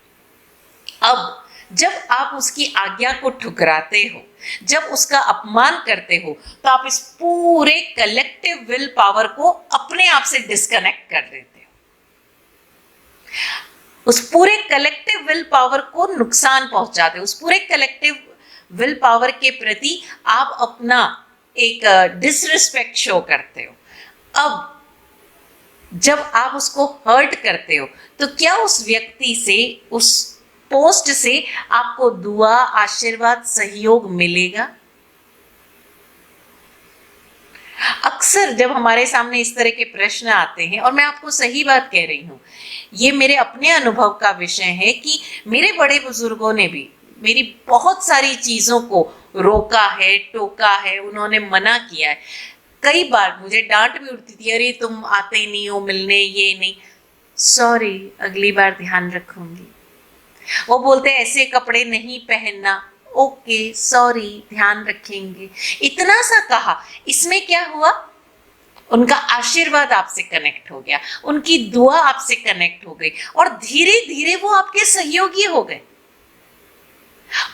अब जब आप उसकी आज्ञा को ठुकराते हो, जब उसका अपमान करते हो, तो आप इस पूरे कलेक्टिव विल पावर को अपने आप से डिस्कनेक्ट कर देते हो। उस पूरे कलेक्टिव विल पावर को नुकसान पहुंचाते हो, उस पूरे कलेक्टिव विल पावर के प्रति आप अपना एक डिसरिस्पेक्ट शो करते हो। अब जब आप उसको हर्ट करते हो, तो क्या उस व्यक्ति से, उस पोस्ट से आपको दुआ, आशीर्वाद, सहयोग मिलेगा? अक्सर जब हमारे सामने इस तरह के प्रश्न आते हैं, और मैं आपको सही बात कह रही हूं, ये मेरे अपने अनुभव का विषय है कि मेरे बड़े बुजुर्गों ने भी मेरी बहुत सारी चीजों को रोका है, टोका है, उन्होंने मना किया है। कई बार मुझे डांट भी उठती थी, अरे तुम आते ही नहीं हो मिलने, ये नहीं, सॉरी अगली बार ध्यान रखूंगी। वो बोलते ऐसे कपड़े नहीं पहनना, ओके सॉरी ध्यान रखेंगे। इतना सा कहा, इसमें क्या हुआ, उनका आशीर्वाद आपसे कनेक्ट हो गया, उनकी दुआ आपसे कनेक्ट हो गई, और धीरे धीरे वो आपके सहयोगी हो गए,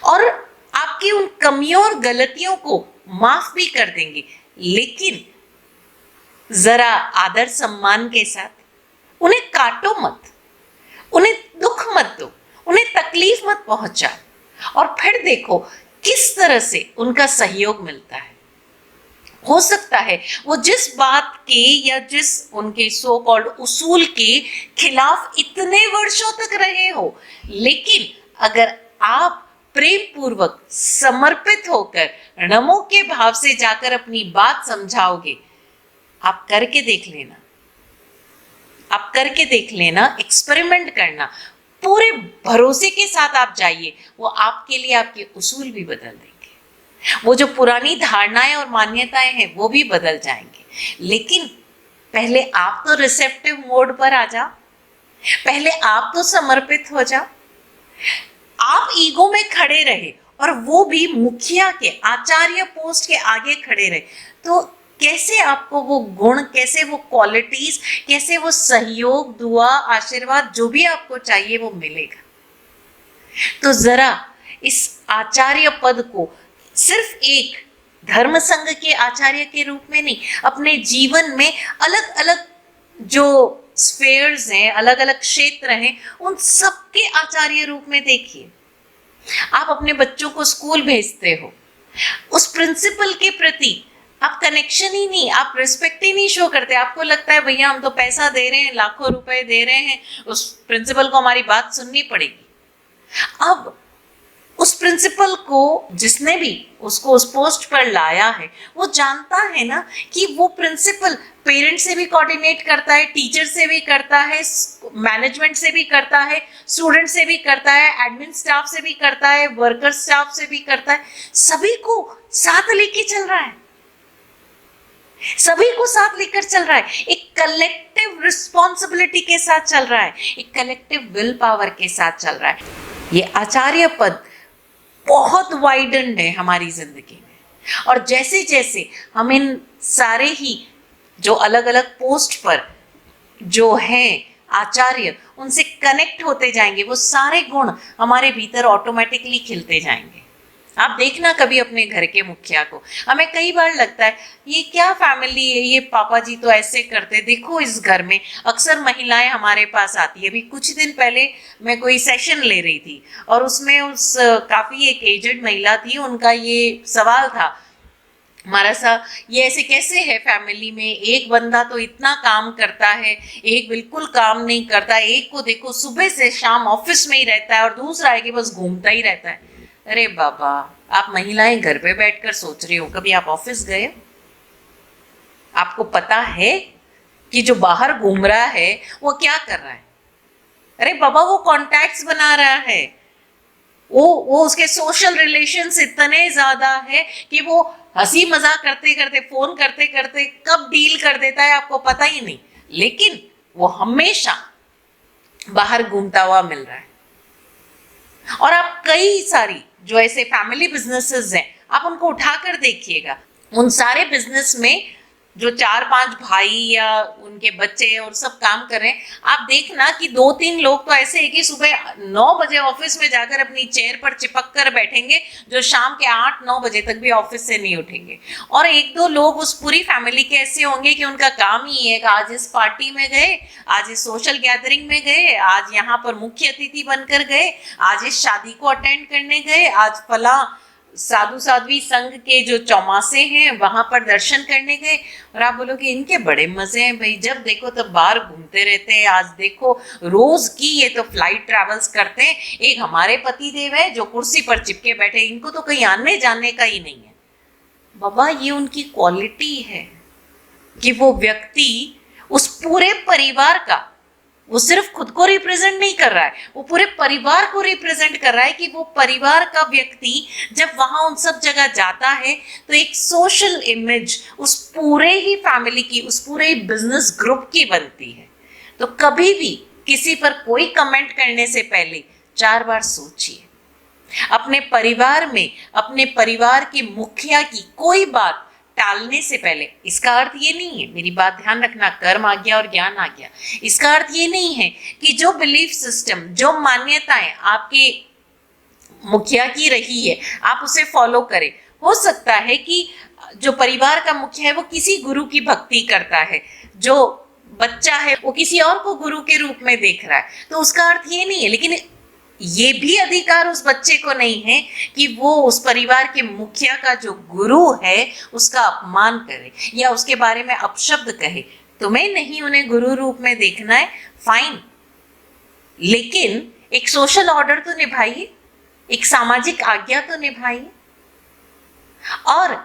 और आपकी उन कमियों और गलतियों को माफ भी कर देंगे। लेकिन जरा आदर सम्मान के साथ उन्हें काटो मत, उन्हें दुख मत दो, उन्हें तकलीफ मत पहुंचाओ, और फिर देखो किस तरह से उनका सहयोग मिलता है। हो सकता है वो जिस बात के या जिस उनके सो कॉल्ड उसूल के खिलाफ इतने वर्षों तक रहे हो, लेकिन अगर आप प्रेम पूर्वक समर्पित होकर नमो के भाव से जाकर अपनी बात समझाओगे, आप करके देख लेना, आप करके देख लेना, एक्सपेरिमेंट करना, पूरे भरोसे के साथ आप जाइए, वो आपके लिए आपके उसूल भी बदल देंगे, वो जो पुरानी धारणाएं और मान्यताएं हैं वो भी बदल जाएंगे। लेकिन पहले आप तो रिसेप्टिव मोड पर आ जाओ, पहले आप तो समर्पित हो जाओ। आप ईगो में खड़े रहे और वो भी मुखिया के, आचार्य पोस्ट के आगे खड़े रहे, तो कैसे आपको वो गुण, कैसे वो क्वालिटीज, कैसे वो सहयोग, दुआ, आशीर्वाद जो भी आपको चाहिए वो मिलेगा। तो जरा इस आचार्य पद को सिर्फ एक धर्म संघ के आचार्य के रूप में नहीं, अपने जीवन में अलग अलग जो स्फेयर्स हैं, अलग अलग क्षेत्र हैं, उन सबके आचार्य रूप में देखिए। आप अपने बच्चों को स्कूल भेजते हो, उस प्रिंसिपल के प्रति आप कनेक्शन ही नहीं, आप रिस्पेक्ट ही नहीं शो करते। आपको लगता है भैया हम तो पैसा दे रहे हैं, लाखों रुपए दे रहे हैं, उस प्रिंसिपल को हमारी बात सुननी पड़ेगी। अब उस प्रिंसिपल को, जिसने भी उसको उस पोस्ट पर लाया है, वो जानता है ना कि वो प्रिंसिपल पेरेंट से भी कोऑर्डिनेट करता है, टीचर से भी करता है, मैनेजमेंट से भी करता है, स्टूडेंट से भी करता है, एडमिन स्टाफ से भी करता है, वर्कर स्टाफ से भी करता है, सभी को साथ लेके चल रहा है, सभी को साथ लेकर चल रहा है, एक कलेक्टिव रिस्पॉन्सिबिलिटी के साथ चल रहा है, एक कलेक्टिव विल पावर के साथ चल रहा है। ये आचार्य पद बहुत वाइडेंड है हमारी जिंदगी में, और जैसे जैसे हम इन सारे ही जो अलग अलग पोस्ट पर जो हैं आचार्य, उनसे कनेक्ट होते जाएंगे, वो सारे गुण हमारे भीतर ऑटोमेटिकली खिलते जाएंगे। आप देखना कभी अपने घर के मुखिया को, हमें कई बार लगता है ये क्या फैमिली है, ये पापा जी तो ऐसे करते, देखो इस घर में अक्सर महिलाएं हमारे पास आती है। अभी कुछ दिन पहले मैं कोई सेशन ले रही थी और उसमें काफी एक एजेड महिला थी, उनका ये सवाल था हमारा सा, ये ऐसे कैसे है फैमिली में, एक बंदा तो इतना काम करता है, एक बिल्कुल काम नहीं करता, एक को देखो सुबह से शाम ऑफिस में ही रहता है और दूसरा है कि बस घूमता ही रहता है। अरे बाबा, आप महिलाएं घर पे बैठकर सोच रही हो, कभी आप ऑफिस गए? आपको पता है कि जो बाहर घूम रहा है वो क्या कर रहा है? अरे बाबा, वो कॉन्टैक्ट्स बना रहा है, वो उसके सोशल रिलेशंस इतने ज्यादा है कि वो हंसी मजाक करते करते, फोन करते करते कब डील कर देता है आपको पता ही नहीं, लेकिन वो हमेशा बाहर घूमता हुआ मिल रहा है। और आप कई सारी जो ऐसे फैमिली बिजनेसेस हैं, आप उनको उठाकर देखिएगा, उन सारे बिजनेस में जो 4-5 भाई या उनके बच्चे और सब काम कर रहे हैं, आप देखना कि 2-3 लोग तो ऐसे हैं कि सुबह 9 बजे ऑफिस में जाकर अपनी चेयर पर चिपक कर बैठेंगे, जो शाम के 8-9 बजे तक भी ऑफिस से नहीं उठेंगे। और 1-2 लोग उस पूरी फैमिली के ऐसे होंगे कि उनका काम ही है कि आज इस पार्टी में गए, आज इस सोशल गैदरिंग में गए, आज यहाँ पर मुख्य अतिथि बनकर गए, आज इस शादी को अटेंड करने गए, आज फला साधु साध्वी संघ के जो चौमासे हैं वहां पर दर्शन करने गए। और आप बोलोगे इनके बड़े मजे हैं भाई, जब देखो तब बाहर घूमते रहते हैं, आज देखो रोज की ये तो फ्लाइट ट्रैवल्स करते हैं, एक हमारे पति देव है जो कुर्सी पर चिपके बैठे, इनको तो कहीं आने जाने का ही नहीं है। बाबा, ये उनकी क्वालिटी है कि वो व्यक्ति उस पूरे परिवार का, वो सिर्फ खुद को रिप्रेजेंट नहीं कर रहा है, वो पूरे परिवार को रिप्रेजेंट कर रहा है कि वो परिवार का व्यक्ति जब वहां उन सब जगह जाता है तो एक सोशल इमेज उस पूरे ही फैमिली की, उस पूरे बिजनेस ग्रुप की बनती है। तो कभी भी किसी पर कोई कमेंट करने से पहले 4 बार सोचिए। अपने परिवार में, अपने परिवार के मुखिया की कोई बात टालने से पहले, इसका अर्थ ये नहीं है, मेरी बात ध्यान रखना, कर्म आ गया और ज्ञान आ गया, इसका अर्थ ये नहीं है कि जो बिलीफ सिस्टम, जो मान्यताएं आपके मुखिया की रही है आप उसे फॉलो करें। हो सकता है कि जो परिवार का मुखिया है वो किसी गुरु की भक्ति करता है, जो बच्चा है वो किसी और को गुरु के रूप में देख रहा है, तो उसका अर्थ ये नहीं है, लेकिन ये भी अधिकार उस बच्चे को नहीं है कि वो उस परिवार के मुखिया का जो गुरु है उसका अपमान करे या उसके बारे में अपशब्द कहे। तुम्हें नहीं उन्हें गुरु रूप में देखना है, फाइन, लेकिन एक सोशल ऑर्डर तो निभाइए, एक सामाजिक आज्ञा तो निभाइए और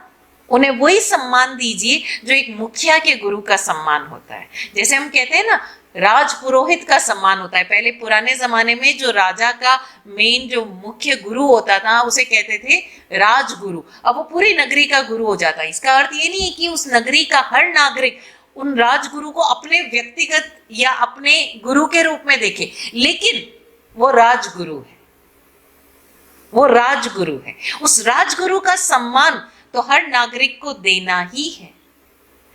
उन्हें वही सम्मान दीजिए जो एक मुखिया के गुरु का सम्मान होता है। जैसे हम कहते हैं ना, राज पुरोहित का सम्मान होता है। पहले पुराने जमाने में जो राजा का मेन जो मुख्य गुरु होता था उसे कहते थे राजगुरु, अब वो पूरी नगरी का गुरु हो जाता है। इसका अर्थ ये नहीं है कि उस नगरी का हर नागरिक उन राजगुरु को अपने व्यक्तिगत या अपने गुरु के रूप में देखे, लेकिन वो राजगुरु है, वो राजगुरु है। उस राजगुरु का सम्मान तो हर नागरिक को देना ही है।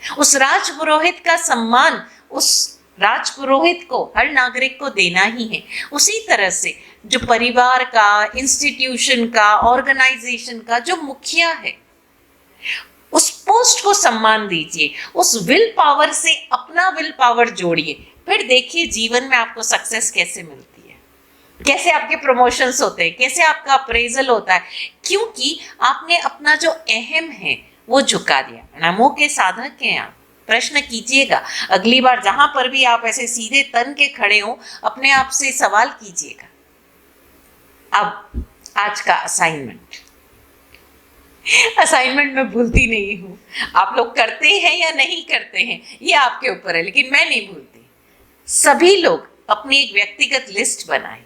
उस राजपुरोहित का सम्मान उस राजपुरोहित को, हर नागरिक को देना ही है। उसी तरह से जो परिवार का, इंस्टीट्यूशन का, ऑर्गेनाइजेशन का जो मुखिया है, उस पोस्ट को सम्मान दीजिए, उस विल पावर से अपना विल पावर जोड़िए, फिर देखिए जीवन में आपको सक्सेस कैसे मिलती है, कैसे आपके प्रमोशंस होते हैं, कैसे आपका अप्रेजल होता है, क्योंकि आपने अपना जो अहम है वो झुका दिया। नमो के साधक हैं आप। प्रश्न कीजिएगा, अगली बार जहां पर भी आप ऐसे सीधे तन के खड़े हो, अपने आप से सवाल कीजिएगा। अब आज का असाइनमेंट मैं भूलती नहीं हूं। आप लोग करते हैं या नहीं करते हैं ये आपके ऊपर है, लेकिन मैं नहीं भूलती। सभी लोग अपनी एक व्यक्तिगत लिस्ट बनाएं।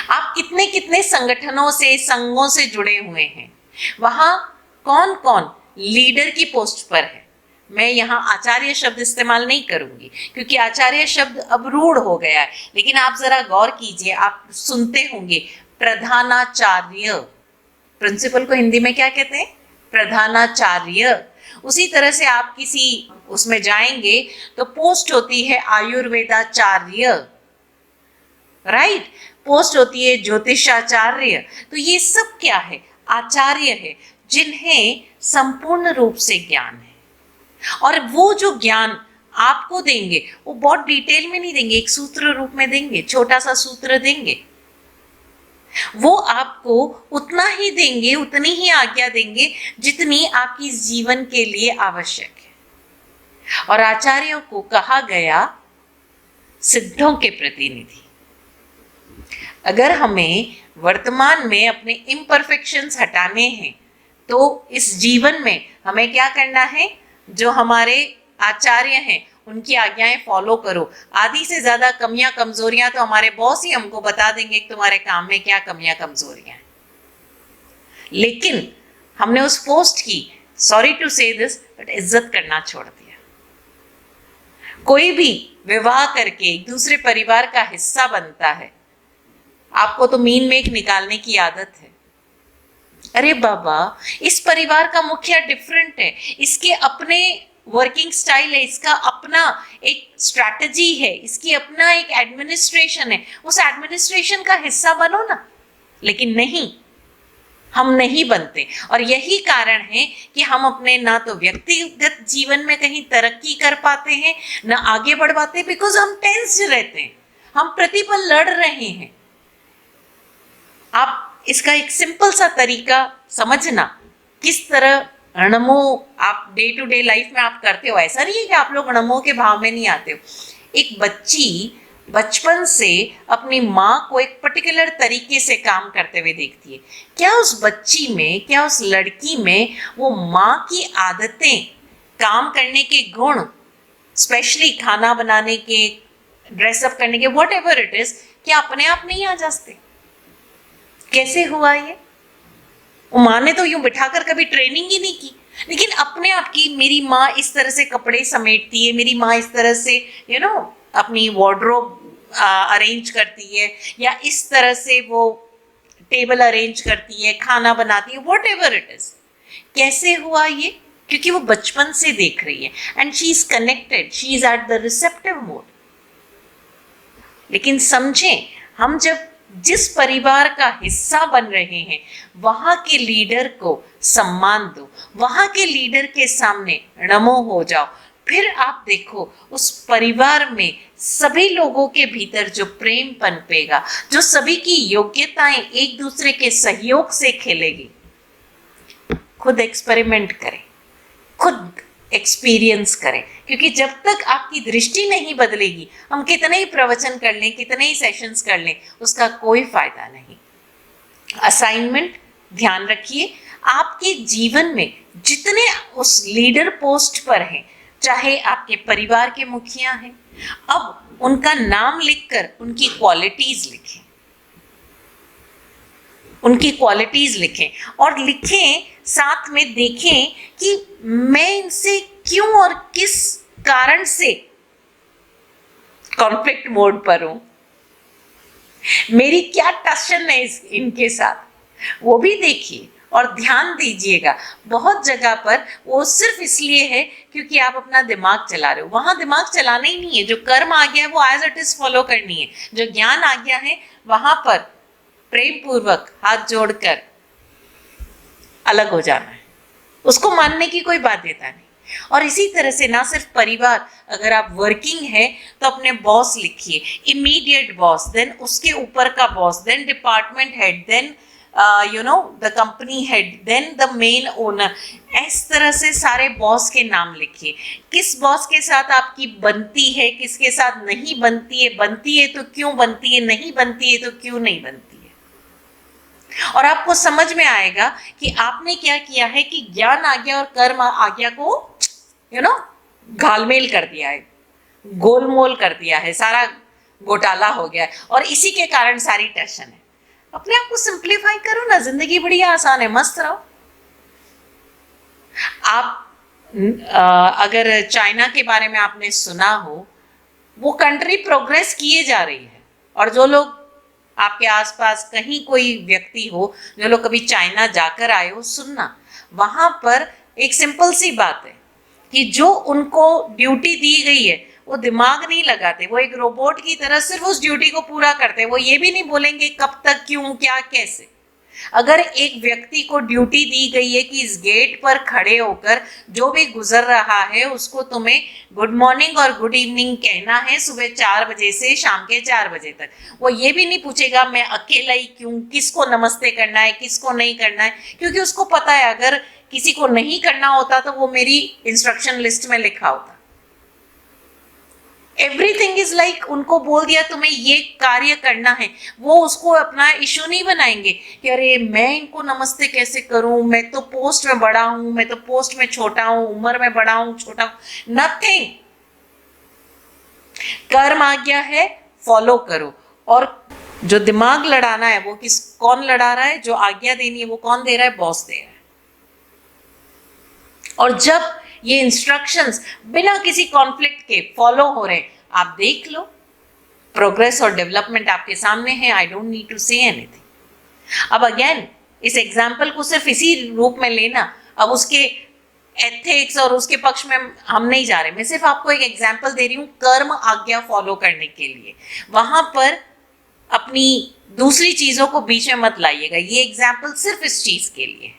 आप कितने कितने संगठनों से, संघों से जुड़े हुए हैं, वहां कौन कौन लीडर की पोस्ट पर है। मैं यहाँ आचार्य शब्द इस्तेमाल नहीं करूंगी क्योंकि आचार्य शब्द अब रूढ़ हो गया है, लेकिन आप जरा गौर कीजिए, आप सुनते होंगे प्रधानाचार्य। प्रिंसिपल को हिंदी में क्या कहते हैं? प्रधानाचार्य। उसी तरह से आप किसी उसमें जाएंगे तो पोस्ट होती है आयुर्वेदाचार्य, राइट, पोस्ट होती है ज्योतिषाचार्य। तो ये सब क्या है? आचार्य है, जिन्हें संपूर्ण रूप से ज्ञान है। और वो जो ज्ञान आपको देंगे वो बहुत डिटेल में नहीं देंगे, एक सूत्र रूप में देंगे, छोटा सा सूत्र देंगे। वो आपको उतना ही देंगे, उतनी ही आज्ञा देंगे जितनी आपकी जीवन के लिए आवश्यक है। और आचार्यों को कहा गया सिद्धों के प्रतिनिधि। अगर हमें वर्तमान में अपने इम्परफेक्शंस हटाने हैं तो इस जीवन में हमें क्या करना है? जो हमारे आचार्य हैं उनकी आज्ञाएं फॉलो करो। आधी से ज्यादा कमियां कमजोरियां तो हमारे बॉस ही हमको बता देंगे कि तुम्हारे काम में क्या कमियां कमजोरियां हैं, लेकिन हमने उस पोस्ट की, सॉरी टू से दिस, बट इज्जत करना छोड़ दिया। कोई भी विवाह करके एक दूसरे परिवार का हिस्सा बनता है, आपको तो मीन मेख निकालने की आदत है। अरे बाबा, इस परिवार का मुखिया डिफरेंट है, इसके अपने वर्किंग स्टाइल है, इसका अपना एक स्ट्रैटेजी है, इसकी अपना एक एडमिनिस्ट्रेशन है, उस एडमिनिस्ट्रेशन का हिस्सा बनो ना। लेकिन नहीं, हम नहीं बनते। और यही कारण है कि हम अपने ना तो व्यक्तिगत जीवन में कहीं तरक्की कर पाते हैं, ना आगे बढ़ पाते, बिकॉज हम टेंस रहते हैं, हम प्रतिपल लड़ रहे हैं। आप इसका एक सिंपल सा तरीका समझना, किस तरह अणमो आप डे टू डे लाइफ में आप करते हो। ऐसा नहीं है कि आप लोग अणमो के भाव में नहीं आते हो। एक बच्ची बचपन से अपनी माँ को एक पर्टिकुलर तरीके से काम करते हुए देखती है। क्या उस बच्ची में, क्या उस लड़की में वो माँ की आदतें, काम करने के गुण, स्पेशली खाना बनाने के, ड्रेसअप करने के, वॉट एवर इट इज, क्या अपने आप नहीं आ जाते? कैसे हुआ ये? माँ ने तो यूं बिठाकर कभी ट्रेनिंग ही नहीं की, लेकिन अपने आप की, मेरी माँ इस तरह से कपड़े समेटती है, मेरी माँ इस तरह से अपनी वार्डरोब अरेंज करती है, या इस तरह से वो टेबल अरेंज करती है, खाना बनाती है, वॉट एवर इट इज। कैसे हुआ ये? क्योंकि वो बचपन से देख रही है and she is connected, she is at the receptive mode. लेकिन समझें, हम जब जिस परिवार का हिस्सा बन रहे हैं वहां के लीडर को सम्मान दो, वहां के लीडर के सामने नमो हो जाओ। फिर आप देखो उस परिवार में सभी लोगों के भीतर जो प्रेम पनपेगा, जो सभी की योग्यताएं एक दूसरे के सहयोग से खेलेगी। खुद एक्सपेरिमेंट करें, खुद एक्सपीरियंस करें, क्योंकि जब तक आपकी दृष्टि नहीं बदलेगी, हम कितने ही प्रवचन कर लें, कितने ही सेशंस कर लें, उसका कोई फायदा नहीं। असाइनमेंट ध्यान रखिए, आपके जीवन में जितने उस लीडर पोस्ट पर हैं, चाहे आपके परिवार के मुखिया हैं, अब उनका नाम लिखकर उनकी क्वालिटीज लिखें, उनकी क्वालिटीज लिखें, और लिखें साथ में देखें कि मैं इनसे क्यों और किस कारण से कॉन्फ्लिक्ट मोड पर हूं, मेरी क्या टशन है इनके साथ, वो भी देखिए और ध्यान दीजिएगा। बहुत जगह पर वो सिर्फ इसलिए है क्योंकि आप अपना दिमाग चला रहे हो, वहां दिमाग चलाना ही नहीं है। जो कर्म आ गया है वो एज इट इज फॉलो करनी है, जो ज्ञान आ गया है वहां पर प्रेम पूर्वक हाथ जोड़कर अलग हो जाना है, उसको मानने की कोई बाध्यता नहीं। और इसी तरह से ना सिर्फ परिवार, अगर आप वर्किंग है तो अपने बॉस लिखिए, इमीडिएट बॉस, देन उसके ऊपर का boss, then department head, then the company head, then the main owner. इस तरह से सारे बॉस के नाम लिखिए, किस बॉस के साथ आपकी बनती है, किसके साथ नहीं बनती है तो क्यों बनती है, नहीं बनती है तो क्यों नहीं बनती है। और आपको समझ में आएगा कि आपने क्या किया है कि ज्ञान आज्ञा और कर्म आज्ञा को घालमेल कर दिया है, गोलमोल कर दिया है, सारा घोटाला हो गया है, और इसी के कारण सारी टेंशन है। अपने आप को सिंप्लीफाई करो ना, जिंदगी बड़ी आसान है, मस्त रहो। आप अगर चाइना के बारे में आपने सुना हो, वो कंट्री प्रोग्रेस किए जा रही है, और जो लोग आपके आसपास कहीं कोई व्यक्ति हो, जो लोग कभी चाइना जाकर आए हो, सुनना, वहां पर एक सिंपल सी बात है कि जो उनको ड्यूटी दी गई है वो दिमाग नहीं लगाते, वो एक रोबोट की तरह सिर्फ उस ड्यूटी को पूरा करते हैं। वो ये भी नहीं बोलेंगे कब तक, क्यों, क्या, कैसे। अगर एक व्यक्ति को ड्यूटी दी गई है कि इस गेट पर खड़े होकर जो भी गुजर रहा है उसको तुम्हें गुड मॉर्निंग और गुड इवनिंग कहना है, सुबह 4 बजे से शाम के 4 बजे तक, वो ये भी नहीं पूछेगा मैं अकेला ही क्यों, किसको नमस्ते करना है, किसको नहीं करना है, क्योंकि उसको पता है अगर किसी को नहीं करना होता तो वो मेरी इंस्ट्रक्शन लिस्ट में लिखा होता। एवरीथिंग इज लाइक, उनको बोल दिया तुम्हें ये कार्य करना है, वो उसको अपना इशू नहीं बनाएंगे कि अरे मैं इनको नमस्ते कैसे करूं, मैं तो पोस्ट में बड़ा हूं, मैं तो पोस्ट में छोटा हूं, उम्र में बड़ा हूं, छोटा हूं, नथिंग। कर्म आज्ञा है, फॉलो करो। और जो दिमाग लड़ाना है वो कौन लड़ा रहा है, जो आज्ञा देनी है वो कौन दे रहा है, बॉस दे रहा है। और जब ये इंस्ट्रक्शंस बिना किसी कॉन्फ्लिक्ट के फॉलो हो रहे, आप देख लो प्रोग्रेस और डेवलपमेंट आपके सामने है। I don't need to say anything. अब अगेन इस एग्जाम्पल को सिर्फ इसी रूप में लेना, अब उसके एथिक्स और उसके पक्ष में हम नहीं जा रहे, मैं सिर्फ आपको एक एग्जाम्पल दे रही हूँ कर्म आज्ञा फॉलो करने के लिए। वहां पर अपनी दूसरी चीजों को बीच में मत लाइएगा, ये एग्जाम्पल सिर्फ इस चीज के लिए।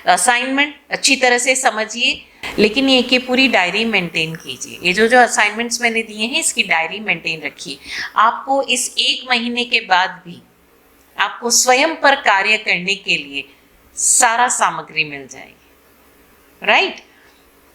असाइनमेंट अच्छी तरह से समझिए, लेकिन ये कि पूरी डायरी मेंटेन कीजिए। ये जो असाइनमेंट्स मैंने दिए हैं इसकी डायरी मेंटेन रखिए। आपको इस 1 महीने के बाद भी आपको स्वयं पर कार्य करने के लिए सारा सामग्री मिल जाएगी, राइट?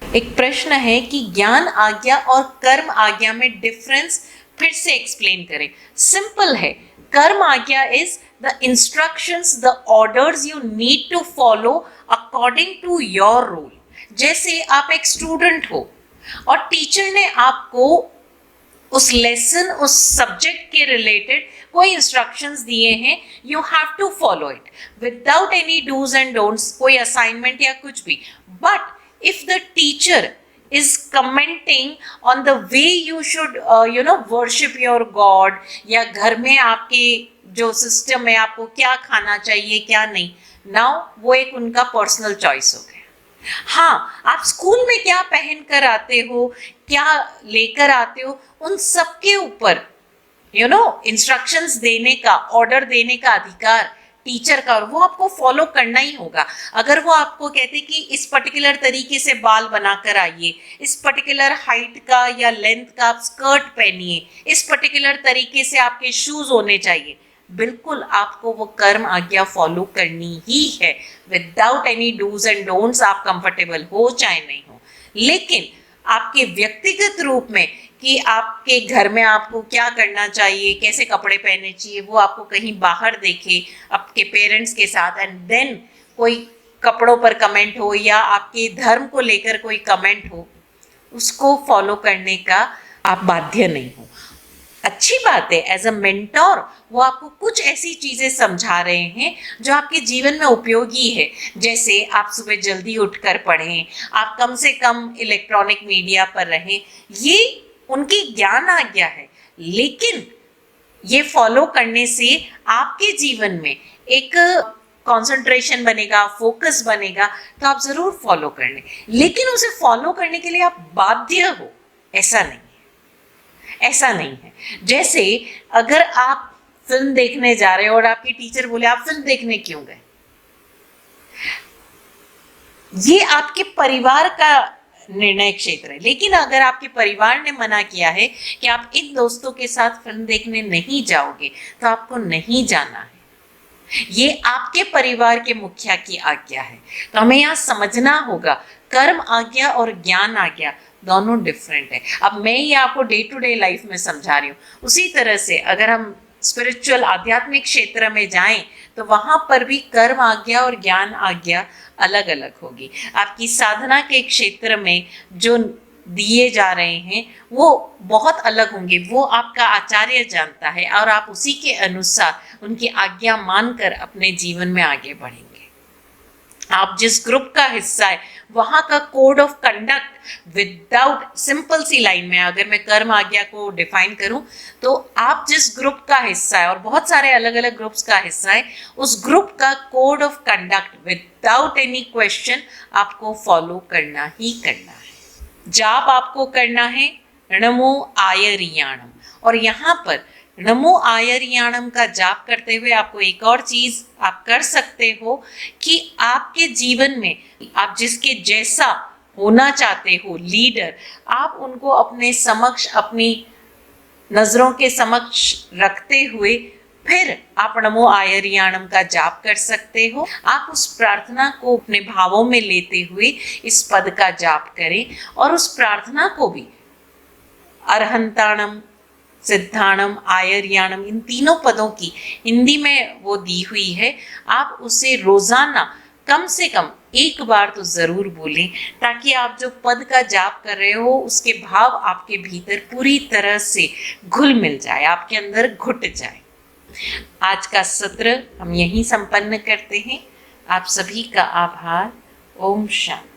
एक प्रश्न है कि ज्ञान आज्ञा और कर्म आज्ञा में डिफरेंस फिर से एक्सप्लेन करें। सिंपल है, कर्म आज्ञा is the instructions, the orders you need to follow according to your role। जैसे आप एक स्टूडेंट हो और टीचर ने आपको उस लेसन, उस सब्जेक्ट के रिलेटेड कोई इंस्ट्रक्शंस दिए हैं, you have to follow it without any dos and don'ts, कोई असाइनमेंट या कुछ भी। But if the teacher is commenting on the way you should worship your God, या घर में आपके जो सिस्टम है आपको क्या खाना चाहिए क्या नहीं, नाउ वो एक उनका पर्सनल चॉइस हो गया। हाँ, आप स्कूल में क्या पहन कर आते हो, क्या लेकर आते हो, उन सब के ऊपर इंस्ट्रक्शंस देने का, ऑर्डर देने का अधिकार टीचर का, और वो आपको फॉलो करना ही होगा। अगर वो आपको कहते कि इस पर्टिकुलर तरीके से बाल बनाकर आइए, इस पर्टिकुलर हाइट का या लेंथ का आप स्कर्ट पहनिए, इस पर्टिकुलर तरीके से आपके शूज होने चाहिए, बिल्कुल आपको वो कर्म आज्ञा फॉलो करनी ही है without any dos and don'ts. आप कंफर्टेबल हो चाहे नहीं हो, लेकिन आपके व्यक्तिगत रूप में कि आपके घर में आपको क्या करना चाहिए, कैसे कपड़े पहनने चाहिए, वो आपको कहीं बाहर देखे आपके पेरेंट्स के साथ, एंड देन कोई कपड़ों पर कमेंट हो या आपके धर्म को लेकर कोई कमेंट हो, उसको फॉलो करने का आप बाध्य नहीं हो। अच्छी बात है। एज अ मेंटोर वो आपको कुछ ऐसी चीजें समझा रहे हैं जो आपके जीवन में उपयोगी है। जैसे आप सुबह जल्दी उठकर पढ़ें, आप कम से कम इलेक्ट्रॉनिक मीडिया पर रहें, ये उनकी ज्ञान आज्ञा है। लेकिन ये फॉलो करने से आपके जीवन में एक कंसंट्रेशन बनेगा, फोकस बनेगा, तो आप जरूर फॉलो कर लें। लेकिन उसे फॉलो करने के लिए आप बाध्य हो, ऐसा नहीं, ऐसा नहीं है। जैसे अगर आप फिल्म देखने जा रहे हो और आपके टीचर बोले आप फिल्म देखने क्यों गए, ये आपके परिवार का निर्णय क्षेत्र है। लेकिन अगर आपके परिवार ने मना किया है कि आप इन दोस्तों के साथ फिल्म देखने नहीं जाओगे, तो आपको नहीं जाना है। ये आपके परिवार के मुखिया की आज्ञा है। तो हमें यहाँ समझना होगा, कर्म आज्ञा और ज्ञान आज्ञा दोनों डिफरेंट है। अब मैं ये आपको डे टू डे लाइफ में समझा रही हूँ, उसी तरह से अगर हम स्पिरिचुअल आध्यात्मिक क्षेत्र में जाएं तो वहां पर भी कर्म आज्ञा और ज्ञान आज्ञा अलग अलग होगी। आपकी साधना के क्षेत्र में जो दिए जा रहे हैं वो बहुत अलग होंगे, वो आपका आचार्य जानता है और आप उसी के अनुसार उनकी आज्ञा मानकर अपने जीवन में आगे बढ़ेंगे। आप जिस ग्रुप का हिस्सा है वहां का code of conduct without, simple सी लाइन में अगर मैं कर्म आज्ञा को डिफाइन करूं तो आप जिस ग्रुप का हिस्सा है, और बहुत सारे अलग अलग ग्रुप्स का हिस्सा है, उस ग्रुप का code of conduct without any question आपको फॉलो करना ही करना है। जाप आपको करना है नमो आयरियाणम, और यहाँ पर नमो आयरियाणम का जाप करते हुए आपको एक और चीज आप कर सकते हो कि आपके जीवन में आप जिसके जैसा होना चाहते हो लीडर, आप उनको अपने समक्ष, अपनी नजरों के समक्ष रखते हुए फिर आप नमो आयरियाणम का जाप कर सकते हो। आप उस प्रार्थना को अपने भावों में लेते हुए इस पद का जाप करें, और उस प्रार्थना को भी अरहंताणम, सिद्धाणम, आयरियाणम, इन तीनों पदों की हिंदी में वो दी हुई है। आप उसे रोजाना कम से कम एक बार तो जरूर बोलें, ताकि आप जो पद का जाप कर रहे हो उसके भाव आपके भीतर पूरी तरह से घुल मिल जाए, आपके अंदर घुट जाए। आज का सत्र हम यहीं संपन्न करते हैं। आप सभी का आभार। ओम शांति।